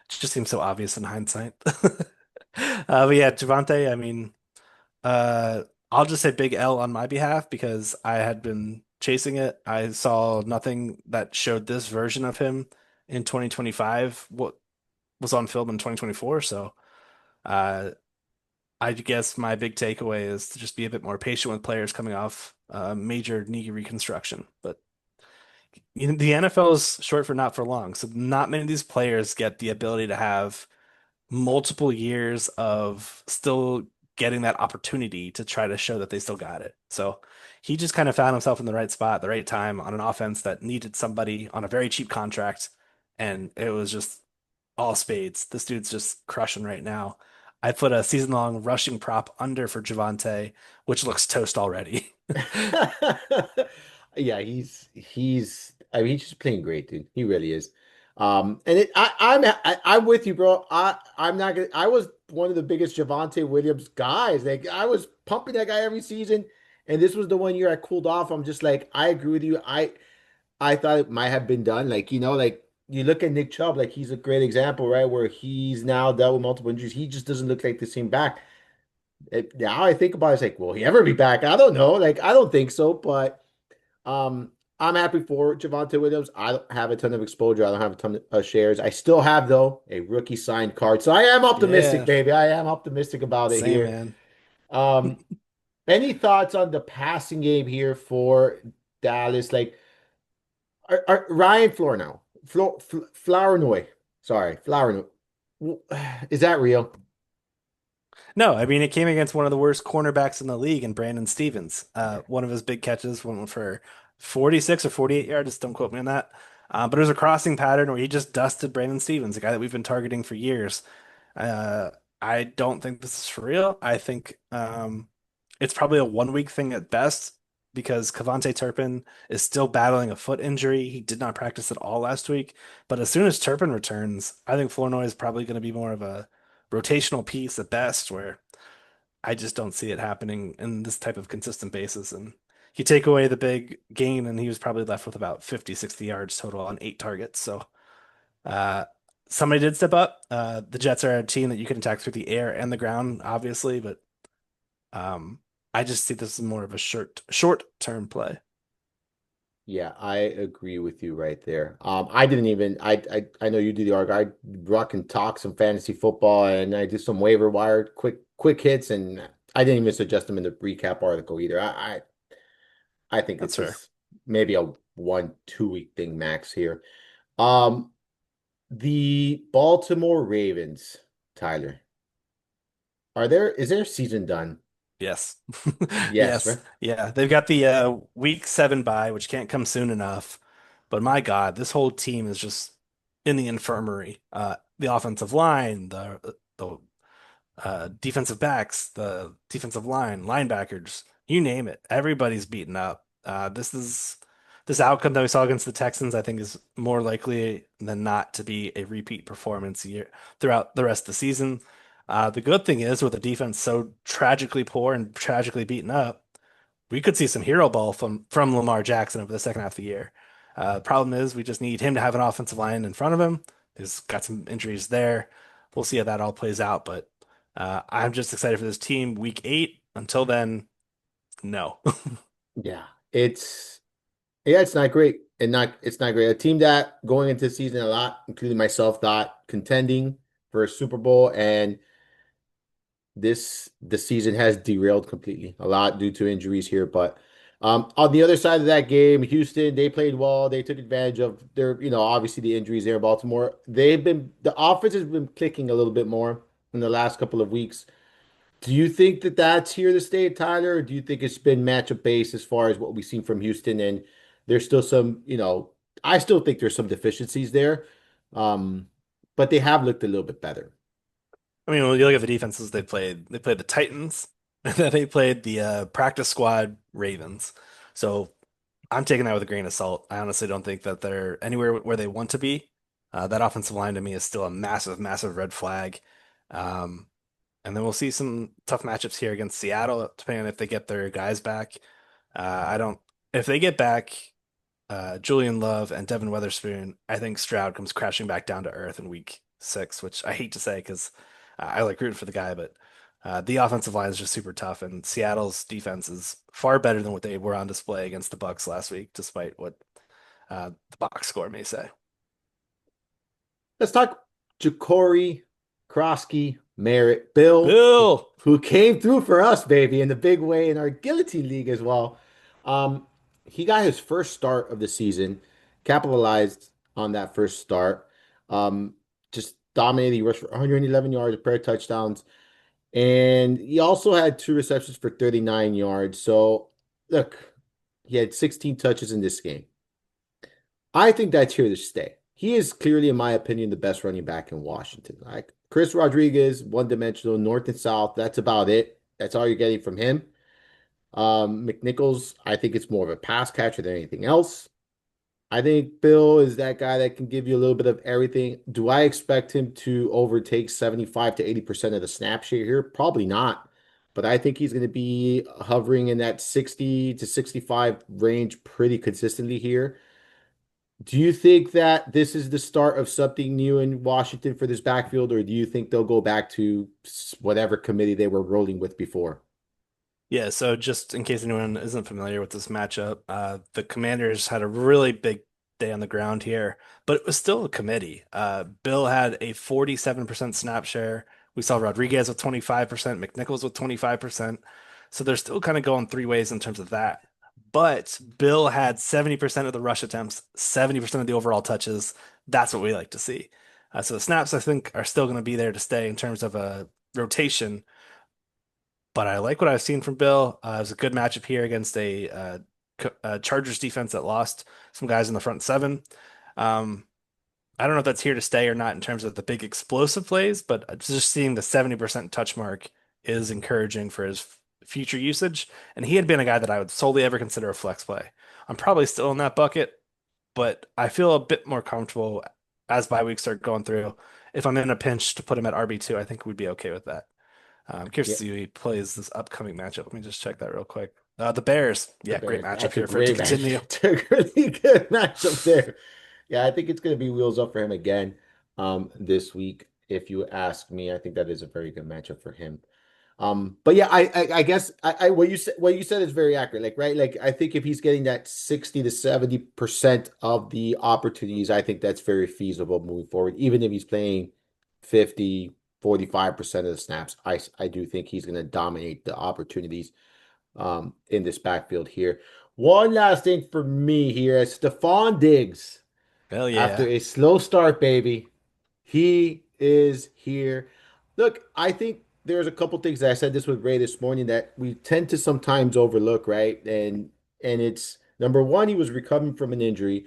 just seems so obvious in hindsight. But yeah, Javante, I mean, I'll just say big L on my behalf because I had been chasing it. I saw nothing that showed this version of him in 2025, what was on film in 2024. So uh, I guess my big takeaway is to just be a bit more patient with players coming off major knee reconstruction. But the NFL is short for not for long, so not many of these players get the ability to have multiple years of still getting that opportunity to try to show that they still got it. So he just kind of found himself in the right spot at the right time on an offense that needed somebody on a very cheap contract. And it was just all spades. This dude's just crushing right now. I put a season long rushing prop under for Javante, which looks toast already. Yeah, I mean he's just playing great, dude. He really is. And I'm with you, bro. I'm not gonna I was one of the biggest Javonte Williams guys. Like I was pumping that guy every season, and this was the one year I cooled off. I'm just like, I agree with you. I thought it might have been done. Like, like you look at Nick Chubb, like he's a great example, right? Where he's now dealt with multiple injuries. He just doesn't look like the same back. Now I think about it, it's like, will he ever be back? I don't know. Like, I don't think so, but um, I'm happy for Javonte Williams. I don't have a ton of exposure. I don't have a ton of shares. I still have, though, a rookie signed card. So I am optimistic, Yeah, baby. I am optimistic about it same here. man. Um, any thoughts on the passing game here for Dallas? Like, Ryan Flournoy, Flournoy, sorry, Flournoy. Is that real? No, I mean it came against one of the worst cornerbacks in the league, and Brandon Stevens. One of his big catches went for 46 or 48 yards. Don't quote me on that. But it was a crossing pattern where he just dusted Brandon Stevens, a guy that we've been targeting for years. Uh, I don't think this is for real. I think it's probably a 1 week thing at best because Cavante Turpin is still battling a foot injury. He did not practice at all last week. But as soon as Turpin returns, I think Flournoy is probably going to be more of a rotational piece at best, where I just don't see it happening in this type of consistent basis. And you take away the big gain, and he was probably left with about 50, 60 yards total on 8 targets. So uh, somebody did step up. The Jets are a team that you can attack through the air and the ground, obviously, but um, I just see this as more of a short term play. Yeah, I agree with you right there. I didn't even I know you do the arc. I rock and talk some fantasy football and I do some waiver wire quick hits and I didn't even suggest them in the recap article either. I think That's it's fair. just maybe a 1 2 week thing max here. Um, the Baltimore Ravens, Tyler, is their season done? Yes. Yes, Yes. right? Yeah. They've got the week 7 bye, which can't come soon enough. But my God, this whole team is just in the infirmary. The offensive line, the defensive backs, the defensive line, linebackers, you name it. Everybody's beaten up. This outcome that we saw against the Texans, I think, is more likely than not to be a repeat performance year throughout the rest of the season. The good thing is, with the defense so tragically poor and tragically beaten up, we could see some hero ball from Lamar Jackson over the second half of the year. Problem is, we just need him to have an offensive line in front of him. He's got some injuries there. We'll see how that all plays out, but I'm just excited for this team. Week 8. Until then, no. Yeah. It's Yeah, it's not great. And not it's not great. A team that going into the season a lot, including myself, thought contending for a Super Bowl, and the season has derailed completely. A lot due to injuries here. But on the other side of that game, Houston, they played well. They took advantage of their, obviously the injuries there. Baltimore, the offense has been clicking a little bit more in the last couple of weeks. Do you think that that's here to stay, Tyler, or do you think it's been matchup based as far as what we've seen from Houston? And there's still some, I still think there's some deficiencies there, but they have looked a little bit better. I mean, when you look at the defenses they played the Titans, and then they played the practice squad Ravens. So I'm taking that with a grain of salt. I honestly don't think that they're anywhere where they want to be. That offensive line to me is still a massive, massive red flag. Um, and then we'll see some tough matchups here against Seattle, depending on if they get their guys back. I don't. If they get back Julian Love and Devin Weatherspoon, I think Stroud comes crashing back down to earth in week 6, which I hate to say because I like rooting for the guy, but the offensive line is just super tough, and Seattle's defense is far better than what they were on display against the Bucks last week, despite what the box score may say. Let's talk Jacory Croskey-Merritt, Bill, Bill, who came through for us, baby, in the big way in our Guillotine League as well. He got his first start of the season, capitalized on that first start. Um, just dominated. He rushed for 111 yards, a pair of touchdowns, and he also had 2 receptions for 39 yards. So, look, he had 16 touches in this game. I think that's here to stay. He is clearly, in my opinion, the best running back in Washington. Like Chris Rodriguez, one-dimensional, north and south. That's about it. That's all you're getting from him. McNichols, I think it's more of a pass catcher than anything else. I think Bill is that guy that can give you a little bit of everything. Do I expect him to overtake 75 to 80% of the snap share here? Probably not. But I think he's going to be hovering in that 60 to 65 range pretty consistently here. Do you think that this is the start of something new in Washington for this backfield, or do you think they'll go back to whatever committee they were rolling with before? yeah, so just in case anyone isn't familiar with this matchup, the Commanders had a really big day on the ground here, but it was still a committee. Bill had a 47% snap share. We saw Rodriguez with 25%, McNichols with 25%. So they're still kind of going 3 ways in terms of that. But Bill had 70% of the rush attempts, 70% of the overall touches. That's what we like to see. So the snaps, I think, are still going to be there to stay in terms of a rotation, but I like what I've seen from Bill. It was a good matchup here against a Chargers defense that lost some guys in the front seven. Um, I don't know if that's here to stay or not in terms of the big explosive plays, but just seeing the 70% touch mark is encouraging for his future usage. And he had been a guy that I would solely ever consider a flex play. I'm probably still in that bucket, but I feel a bit more comfortable as bye weeks start going through. If I'm in a pinch to put him at RB2, I think we'd be okay with that. I'm curious Yeah, to see who he plays this upcoming matchup. Let me just check that real quick. The Bears. the Yeah, great Bears. matchup That's a here for it to great match. continue. It's a really good matchup there. Yeah, I think it's going to be wheels up for him again this week. If you ask me, I think that is a very good matchup for him. But yeah, I guess what you said is very accurate. Like, right, like I think if he's getting that 60 to 70% of the opportunities, I think that's very feasible moving forward. Even if he's playing 50, 45% of the snaps, I do think he's going to dominate the opportunities in this backfield here. One last thing for me here is Stephon Diggs. Hell After yeah. a slow start, baby, he is here. Look, I think there's a couple things that I said this with Ray this morning that we tend to sometimes overlook, right? And it's number one, he was recovering from an injury.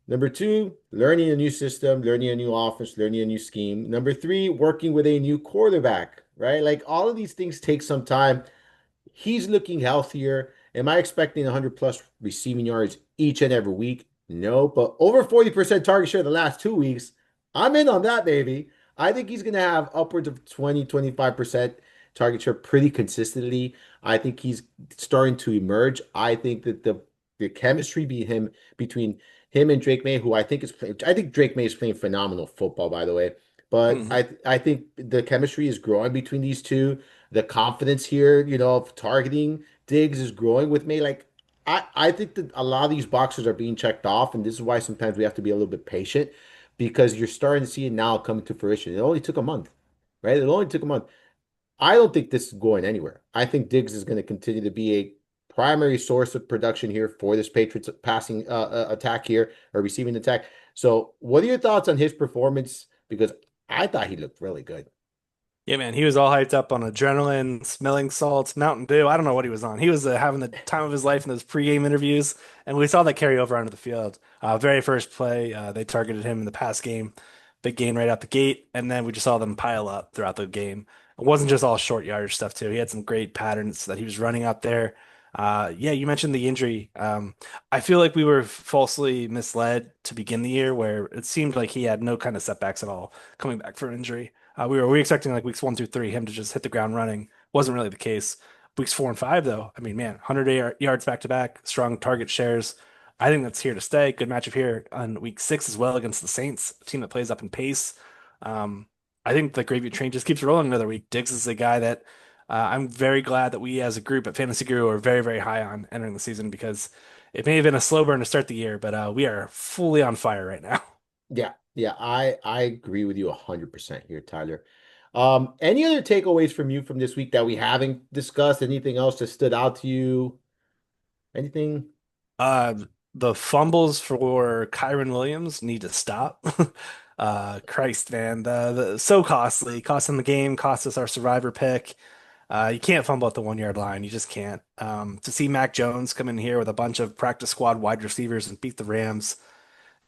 Number two, learning a new system, learning a new offense, learning a new scheme. Number three, working with a new quarterback, right? Like all of these things take some time. He's looking healthier. Am I expecting 100 plus receiving yards each and every week? No, but over 40% target share the last 2 weeks. I'm in on that, baby. I think he's going to have upwards of 20, 25% target share pretty consistently. I think he's starting to emerge. I think that the chemistry between him and Drake May, who I think is playing, I think Drake May is playing phenomenal football, by the way. But Mhm. I think the chemistry is growing between these two. The confidence here, of targeting Diggs is growing with me. Like I think that a lot of these boxes are being checked off, and this is why sometimes we have to be a little bit patient because you're starting to see it now coming to fruition. It only took a month, right? It only took a month. I don't think this is going anywhere. I think Diggs is going to continue to be a primary source of production here for this Patriots passing attack here or receiving attack. So, what are your thoughts on his performance? Because I thought he looked really good. Yeah, man, he was all hyped up on adrenaline, smelling salts, Mountain Dew. I don't know what he was on. He was having the time of his life in those pregame interviews, and we saw that carry over onto the field. Very first play, they targeted him in the pass game, big gain right out the gate, and then we just saw them pile up throughout the game. It wasn't just all short yardage stuff too. He had some great patterns that he was running out there. Yeah, you mentioned the injury. I feel like we were falsely misled to begin the year, where it seemed like he had no kind of setbacks at all coming back from injury. We were expecting like weeks 1 through 3 him to just hit the ground running. Wasn't really the case. Weeks 4 and 5 though, I mean, man, 100 yards back to back, strong target shares. I think that's here to stay. Good matchup here on week 6 as well against the Saints, a team that plays up in pace. Um, I think the gravy train just keeps rolling another week. Diggs is a guy that I'm very glad that we as a group at Fantasy Guru are very, very high on entering the season because it may have been a slow burn to start the year, but we are fully on fire right now. Yeah, yeah, I agree with you 100% here, Tyler. Any other takeaways from you from this week that we haven't discussed? Anything else that stood out to you? Anything? Uh, the fumbles for Kyron Williams need to stop. Christ, man, the so costly, cost him the game, cost us our survivor pick. You can't fumble at the 1 yard line. You just can't. To see Mac Jones come in here with a bunch of practice squad wide receivers and beat the Rams,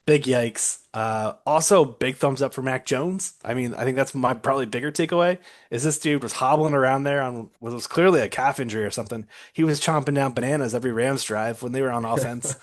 big yikes. Also, big thumbs up for Mac Jones. I mean, I think that's my probably bigger takeaway is this dude was hobbling around there on what was clearly a calf injury or something. He was chomping down bananas every Rams drive when they were on offense.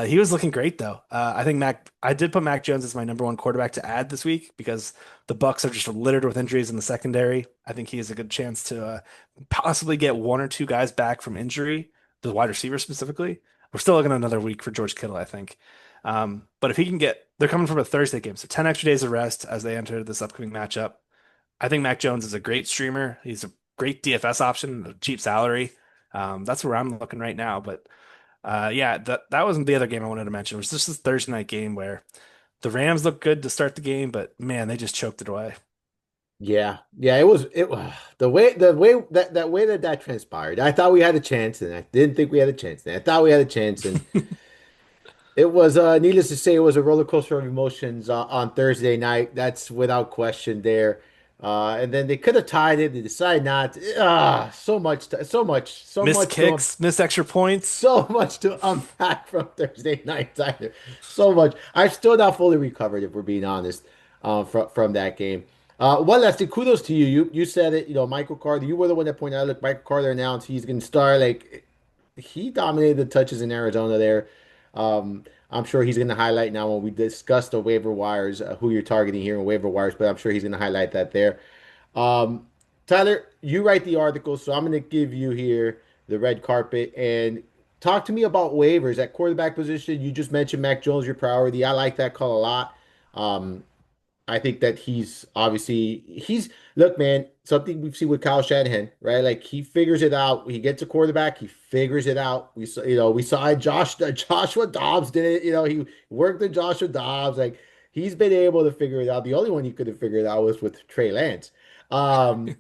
He was looking great though. I think I did put Mac Jones as my number one quarterback to add this week because the Bucks are just littered with injuries in the secondary. I think he has a good chance to possibly get one or two guys back from injury, the wide receiver specifically. We're still looking at another week for George Kittle, I think. But if he can they're coming from a Thursday game, so 10 extra days of rest as they enter this upcoming matchup. I think Mac Jones is a great streamer. He's a great DFS option, a cheap salary. That's where I'm looking right now. But yeah, that wasn't the other game I wanted to mention. It was just this Thursday night game where the Rams looked good to start the game, but man, they just choked it away. Yeah, yeah, it was the way that transpired. I thought we had a chance, and I didn't think we had a chance. And I thought we had a chance, and it was needless to say, it was a roller coaster of emotions on Thursday night. That's without question there. And then they could have tied it. They decided not. So much, so much, so Missed much to kicks, missed extra points. so much to unpack from Thursday night, Tyler. So much. I'm still not fully recovered, if we're being honest, from that game. One last thing, kudos to you. You said it. Michael Carter. You were the one that pointed out. Look, Michael Carter announced he's going to start. Like he dominated the touches in Arizona there. I'm sure he's going to highlight now when we discuss the waiver wires, who you're targeting here in waiver wires. But I'm sure he's going to highlight that there. Um, Tyler, you write the article, so I'm going to give you here the red carpet and talk to me about waivers at quarterback position. You just mentioned Mac Jones, your priority. I like that call a lot. Um, I think that he's look, man, something we've seen with Kyle Shanahan, right? Like he figures it out. He gets a quarterback, he figures it out. We saw Joshua Dobbs did it. He worked with Joshua Dobbs. Like he's been able to figure it out. The only one he could have figured it out was with Trey Lance. Um,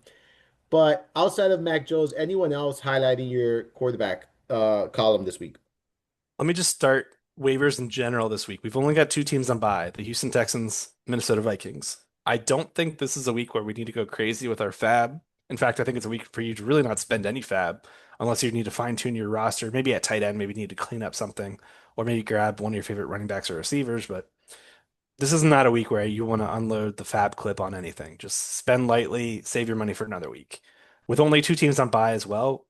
but outside of Mac Jones, anyone else highlighting your quarterback column this week? Let me just start waivers in general this week. We've only got two teams on bye, the Houston Texans, Minnesota Vikings. I don't think this is a week where we need to go crazy with our fab. In fact, I think it's a week for you to really not spend any fab unless you need to fine tune your roster. Maybe at tight end, maybe need to clean up something, or maybe grab one of your favorite running backs or receivers. But this is not a week where you want to unload the fab clip on anything. Just spend lightly, save your money for another week. With only two teams on bye as well,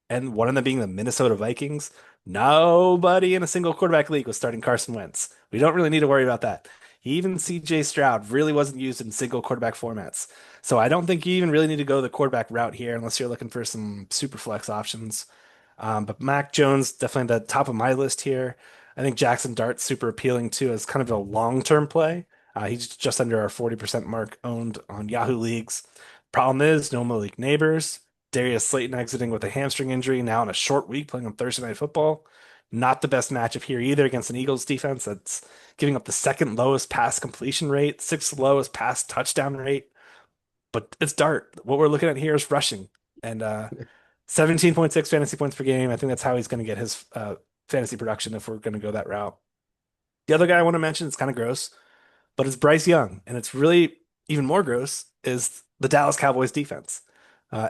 and one of them being the Minnesota Vikings, nobody in a single quarterback league was starting Carson Wentz. We don't really need to worry about that. Even CJ Stroud really wasn't used in single quarterback formats. So I don't think you even really need to go the quarterback route here unless you're looking for some super flex options. But Mac Jones, definitely the top of my list here. I think Jackson Dart's super appealing too as kind of a long-term play. He's just under our 40% mark owned on Yahoo leagues. Problem is, no Malik Neighbors. Darius Slayton exiting with a hamstring injury now in a short week playing on Thursday Night Football. Not the best matchup here either against an Eagles defense that's giving up the second lowest pass completion rate, sixth lowest pass touchdown rate. But it's Dart. What we're looking at here is rushing. And 17.6 fantasy points per game. I think that's how he's going to get his fantasy production if we're going to go that route. The other guy I want to mention, it's kind of gross, but it's Bryce Young. And it's really even more gross is the Dallas Cowboys defense.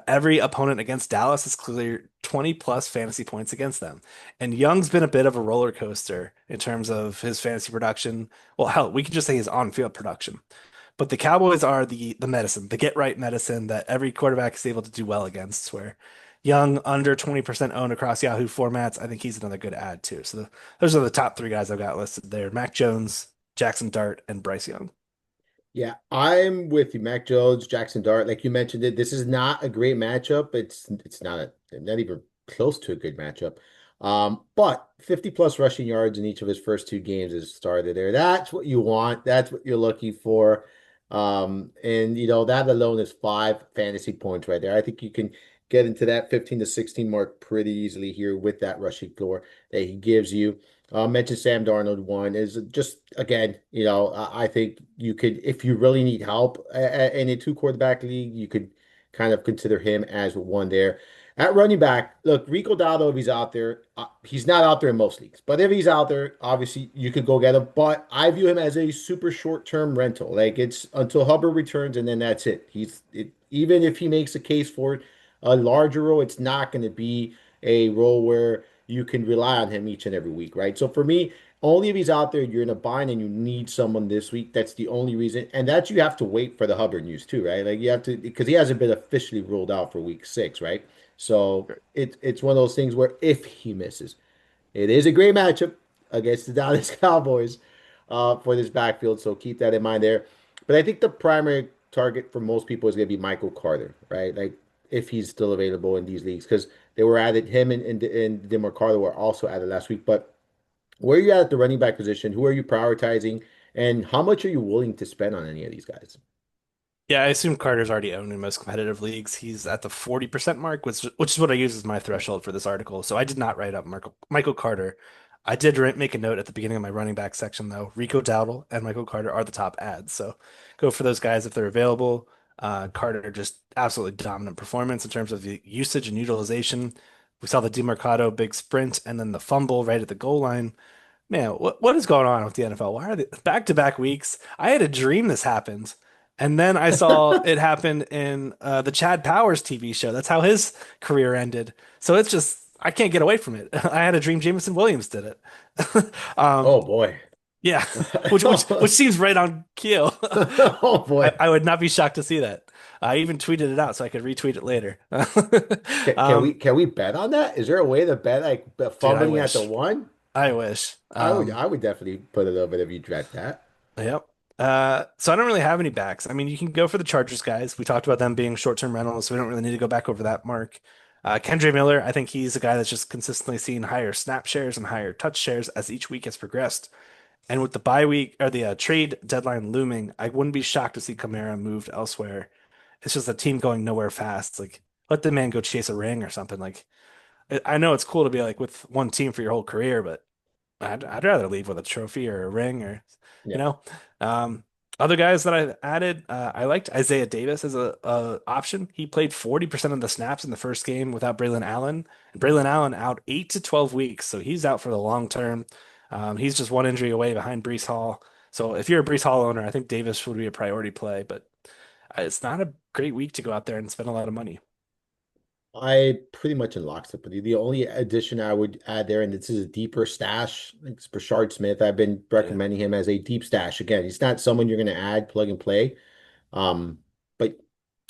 Every opponent against Dallas has cleared 20 plus fantasy points against them. And Young's been a bit of a roller coaster in terms of his fantasy production. Well, hell, we could just say his on-field production. But the Cowboys are the medicine, the get right medicine that every quarterback is able to do well against. Where Young under 20% owned across Yahoo formats, I think he's another good add too. So those are the top three guys I've got listed there: Mac Jones, Jackson Dart, and Bryce Young. Yeah, I'm with you, Mac Jones, Jackson Dart. Like you mentioned it, this is not a great matchup. It's not even close to a good matchup. But 50 plus rushing yards in each of his first two games has started there. That's what you want. That's what you're looking for. And that alone is 5 fantasy points right there. I think you can get into that 15 to 16 mark pretty easily here with that rushing floor that he gives you. Mentioned Sam Darnold one is just again, I think you could, if you really need help in a two quarterback league, you could kind of consider him as one there. At running back, look, Rico Dowdle, if he's out there, he's not out there in most leagues, but if he's out there, obviously you could go get him. But I view him as a super short-term rental. Like it's until Hubbard returns, and then that's it. Even if he makes a case for a larger role, it's not going to be a role where you can rely on him each and every week, right? So for me, only if he's out there, you're in a bind and you need someone this week. That's the only reason. And that you have to wait for the Hubbard news too, right? Like you have to, because he hasn't been officially ruled out for week 6, right? So it's one of those things where if he misses, it is a great matchup against the Dallas Cowboys for this backfield. So keep that in mind there. But I think the primary target for most people is going to be Michael Carter, right? Like if he's still available in these leagues, because they were added, him and Demar Carter were also added last week. But where are you at the running back position? Who are you prioritizing? And how much are you willing to spend on any of these guys? Yeah, I assume Carter's already owned in most competitive leagues. He's at the 40% mark, which is what I use as my threshold for this article. So I did not write up Michael Carter. I did make a note at the beginning of my running back section, though. Rico Dowdle and Michael Carter are the top ads. So go for those guys if they're available. Carter just absolutely dominant performance in terms of the usage and utilization. We saw the DeMarcado big sprint and then the fumble right at the goal line. Man, what is going on with the NFL? Why are they back-to-back weeks? I had a dream this happened. And then I saw it happen in the Chad Powers TV show. That's how his career ended. So it's just I can't get away from it. I had a dream Jameson Williams did it. Oh Um, boy. yeah, which seems right on cue. Oh boy. I would not be shocked to see that. I even tweeted it out so I could retweet it later. Can we Um, can we bet on that? Is there a way to bet like dude, I fumbling at the wish. one? I wish. I would definitely put a little bit if you bet that. Yep. So I don't really have any backs. I mean, you can go for the Chargers guys. We talked about them being short-term rentals, so we don't really need to go back over that mark. Kendre Miller, I think he's a guy that's just consistently seen higher snap shares and higher touch shares as each week has progressed. And with the bye week or the trade deadline looming, I wouldn't be shocked to see Kamara moved elsewhere. It's just a team going nowhere fast. Like, let the man go chase a ring or something. Like, I know it's cool to be like with one team for your whole career, but I'd rather leave with a trophy or a ring or, you Yeah. know. Um, Other guys that I added, I liked Isaiah Davis as a option. He played 40% of the snaps in the first game without Braylon Allen. And Braylon Allen out 8 to 12 weeks, so he's out for the long term. He's just one injury away behind Brees Hall. So if you're a Brees Hall owner, I think Davis would be a priority play, but it's not a great week to go out there and spend a lot of money. I pretty much in lockstep with you. The only addition I would add there, and this is a deeper stash, like Brashard Smith. I've been Yeah. recommending him as a deep stash. Again, he's not someone you're going to add plug and play. But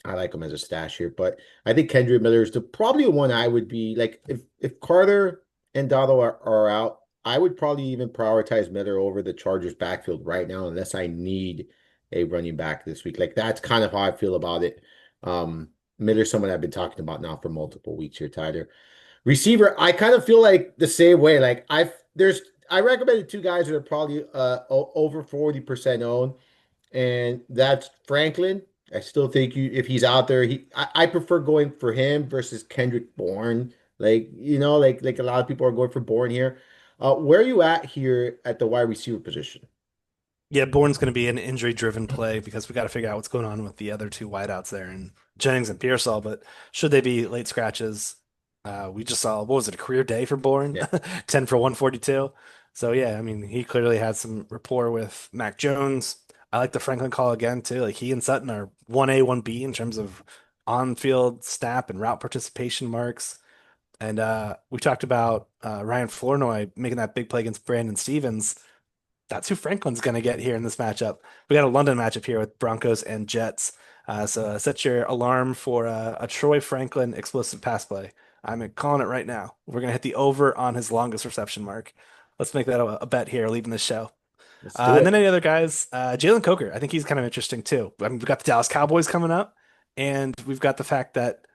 I like him as a stash here. But I think Kendrick Miller is the probably one I would be like if Carter and Dotto are out, I would probably even prioritize Miller over the Chargers backfield right now, unless I need a running back this week. Like that's kind of how I feel about it. Miller's someone I've been talking about now for multiple weeks here, Tyler. Receiver, I kind of feel like the same way. Like I recommended two guys that are probably over 40% owned, and that's Franklin. I still think if he's out there, I prefer going for him versus Kendrick Bourne. Like a lot of people are going for Bourne here. Where are you at here at the wide receiver position? Yeah, Bourne's going to be an injury-driven play because we got to figure out what's going on with the other two wideouts there and Jennings and Pearsall. But should they be late scratches, we just saw what was it, a career day for Bourne, Yeah. 10 for 142. So yeah, I mean he clearly had some rapport with Mac Jones. I like the Franklin call again too. Like he and Sutton are 1A, 1B in terms of on-field snap and route participation marks. And we talked about Ryan Flournoy making that big play against Brandon Stevens. That's who Franklin's going to get here in this matchup. We got a London matchup here with Broncos and Jets. So set your alarm for a Troy Franklin explosive pass play. I'm calling it right now. We're going to hit the over on his longest reception mark. Let's make that a bet here, leaving the show. Let's do And then it. any other guys, Jalen Coker, I think he's kind of interesting too. I mean, we've got the Dallas Cowboys coming up, and we've got the fact that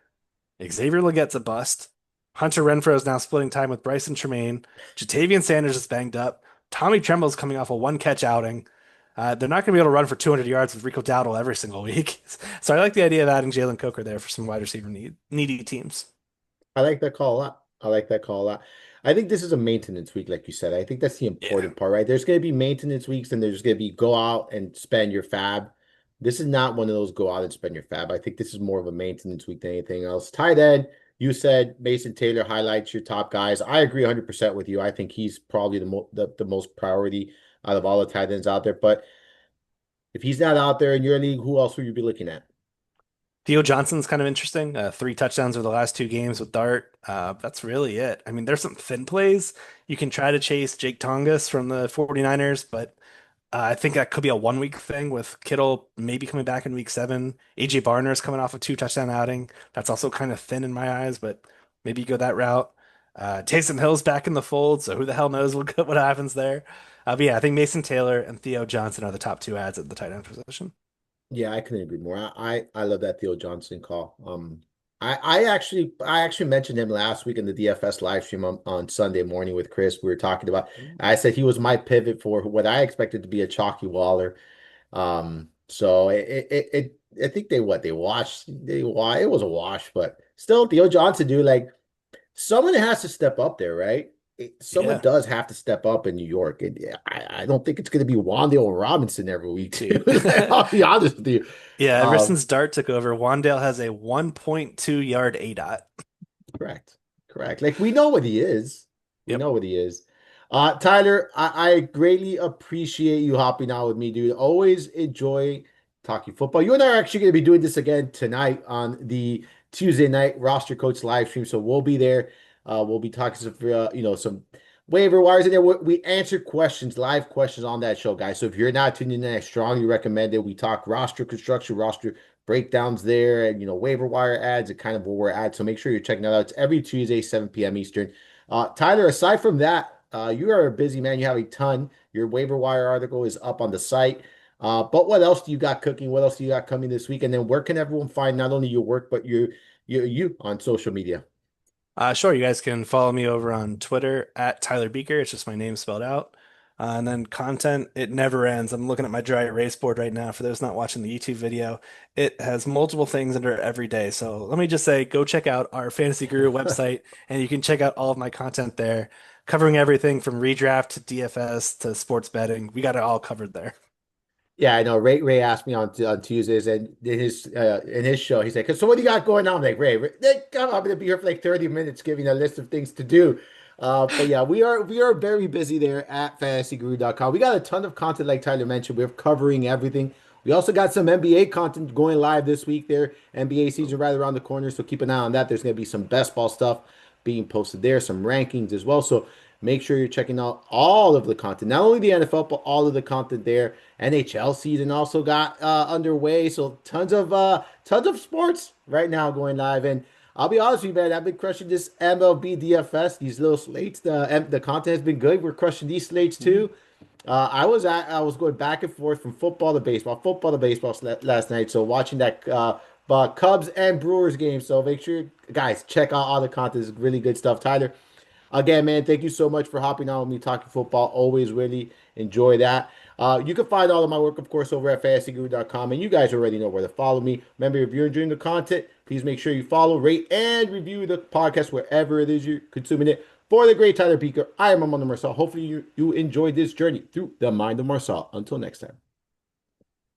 Xavier Legette's a bust. Hunter Renfrow is now splitting time with Bryson Tremaine. Jatavian Sanders is banged up. Tommy Tremble's coming off a one catch outing. They're not going to be able to run for 200 yards with Rico Dowdle every single week. So I like the idea of adding Jalen Coker there for some wide receiver needy teams. I like that call a lot. I like that call a lot. I think this is a maintenance week, like you said. I think that's the Yeah. important part, right? There's going to be maintenance weeks, and there's going to be go out and spend your fab. This is not one of those go out and spend your fab. I think this is more of a maintenance week than anything else. Tight end, you said Mason Taylor highlights your top guys. I agree 100% with you. I think he's probably the most priority out of all the tight ends out there. But if he's not out there in your league, who else will you be looking at? Theo Johnson's kind of interesting. Three touchdowns over the last two games with Dart. That's really it. I mean, there's some thin plays. You can try to chase Jake Tongas from the 49ers, but I think that could be a 1 week thing with Kittle maybe coming back in week 7. AJ Barner's coming off a two touchdown outing. That's also kind of thin in my eyes, but maybe you go that route. Taysom Hill's back in the fold, so who the hell knows what happens there. But yeah, I think Mason Taylor and Theo Johnson are the top two ads at the tight end position. Yeah, I couldn't agree more. I love that Theo Johnson call. I actually mentioned him last week in the DFS live stream on Sunday morning with Chris. We were talking about. I said he was my pivot for what I expected to be a chalky Waller. So I think they washed it was a wash, but still Theo Johnson, dude, like someone has to step up there, right? Someone Yeah, does have to step up in New York, and yeah, I don't think it's going to be Wan'Dale Robinson every week, too. dude. I'll be honest with you. Yeah, ever Um, since Dart took over, Wandale has a 1.2 yard A dot. Correct. Correct. Like we know what he is. We Yep. know what he is. Tyler, I greatly appreciate you hopping out with me, dude. Always enjoy talking football. You and I are actually going to be doing this again tonight on the Tuesday night roster coach live stream. So we'll be there. We'll be talking some, some waiver wires in there. We answer questions, live questions on that show, guys. So if you're not tuning in, I strongly recommend it. We talk roster construction, roster breakdowns there and waiver wire ads and kind of where we're at. So make sure you're checking that out. It's every Tuesday, 7 p.m. Eastern. Tyler, aside from that, you are a busy man. You have a ton. Your waiver wire article is up on the site. But what else do you got cooking? What else do you got coming this week? And then where can everyone find not only your work but you on social media? Sure, you guys can follow me over on Twitter at Tyler Beaker. It's just my name spelled out. And then content, it never ends. I'm looking at my dry erase board right now for those not watching the YouTube video. It has multiple things under it every day. So let me just say, go check out our Fantasy Guru website, and you can check out all of my content there, covering everything from redraft to DFS to sports betting. We got it all covered there. Yeah, I know. Ray asked me on Tuesdays and in his show, he's like, "So what do you got going on?" I'm like, Come on, I'm gonna be here for like 30 minutes giving a list of things to do. But yeah, we are very busy there at fantasyguru.com. We got a ton of content, like Tyler mentioned. We're covering everything. We also got some NBA content going live this week there. NBA season right around the corner, so keep an eye on that. There's gonna be some best ball stuff being posted there, some rankings as well. So make sure you're checking out all of the content, not only the NFL, but all of the content there. NHL season also got underway, so tons of sports right now going live. And I'll be honest with you, man, I've been crushing this MLB DFS, these little slates. The content has been good. We're crushing these slates too. I was going back and forth from football to baseball last night. So watching that Cubs and Brewers game. So make sure, guys, check out all the content. It's really good stuff. Tyler, again, man, thank you so much for hopping on with me talking football. Always really enjoy that. You can find all of my work, of course, over at fantasyguru.com. And you guys already know where to follow me. Remember, if you're enjoying the content, please make sure you follow, rate, and review the podcast wherever it is you're consuming it. For the great Tyler Buecher, I am Armando Marsal. Hopefully, you enjoyed this journey through the mind of Marsal. Until next time.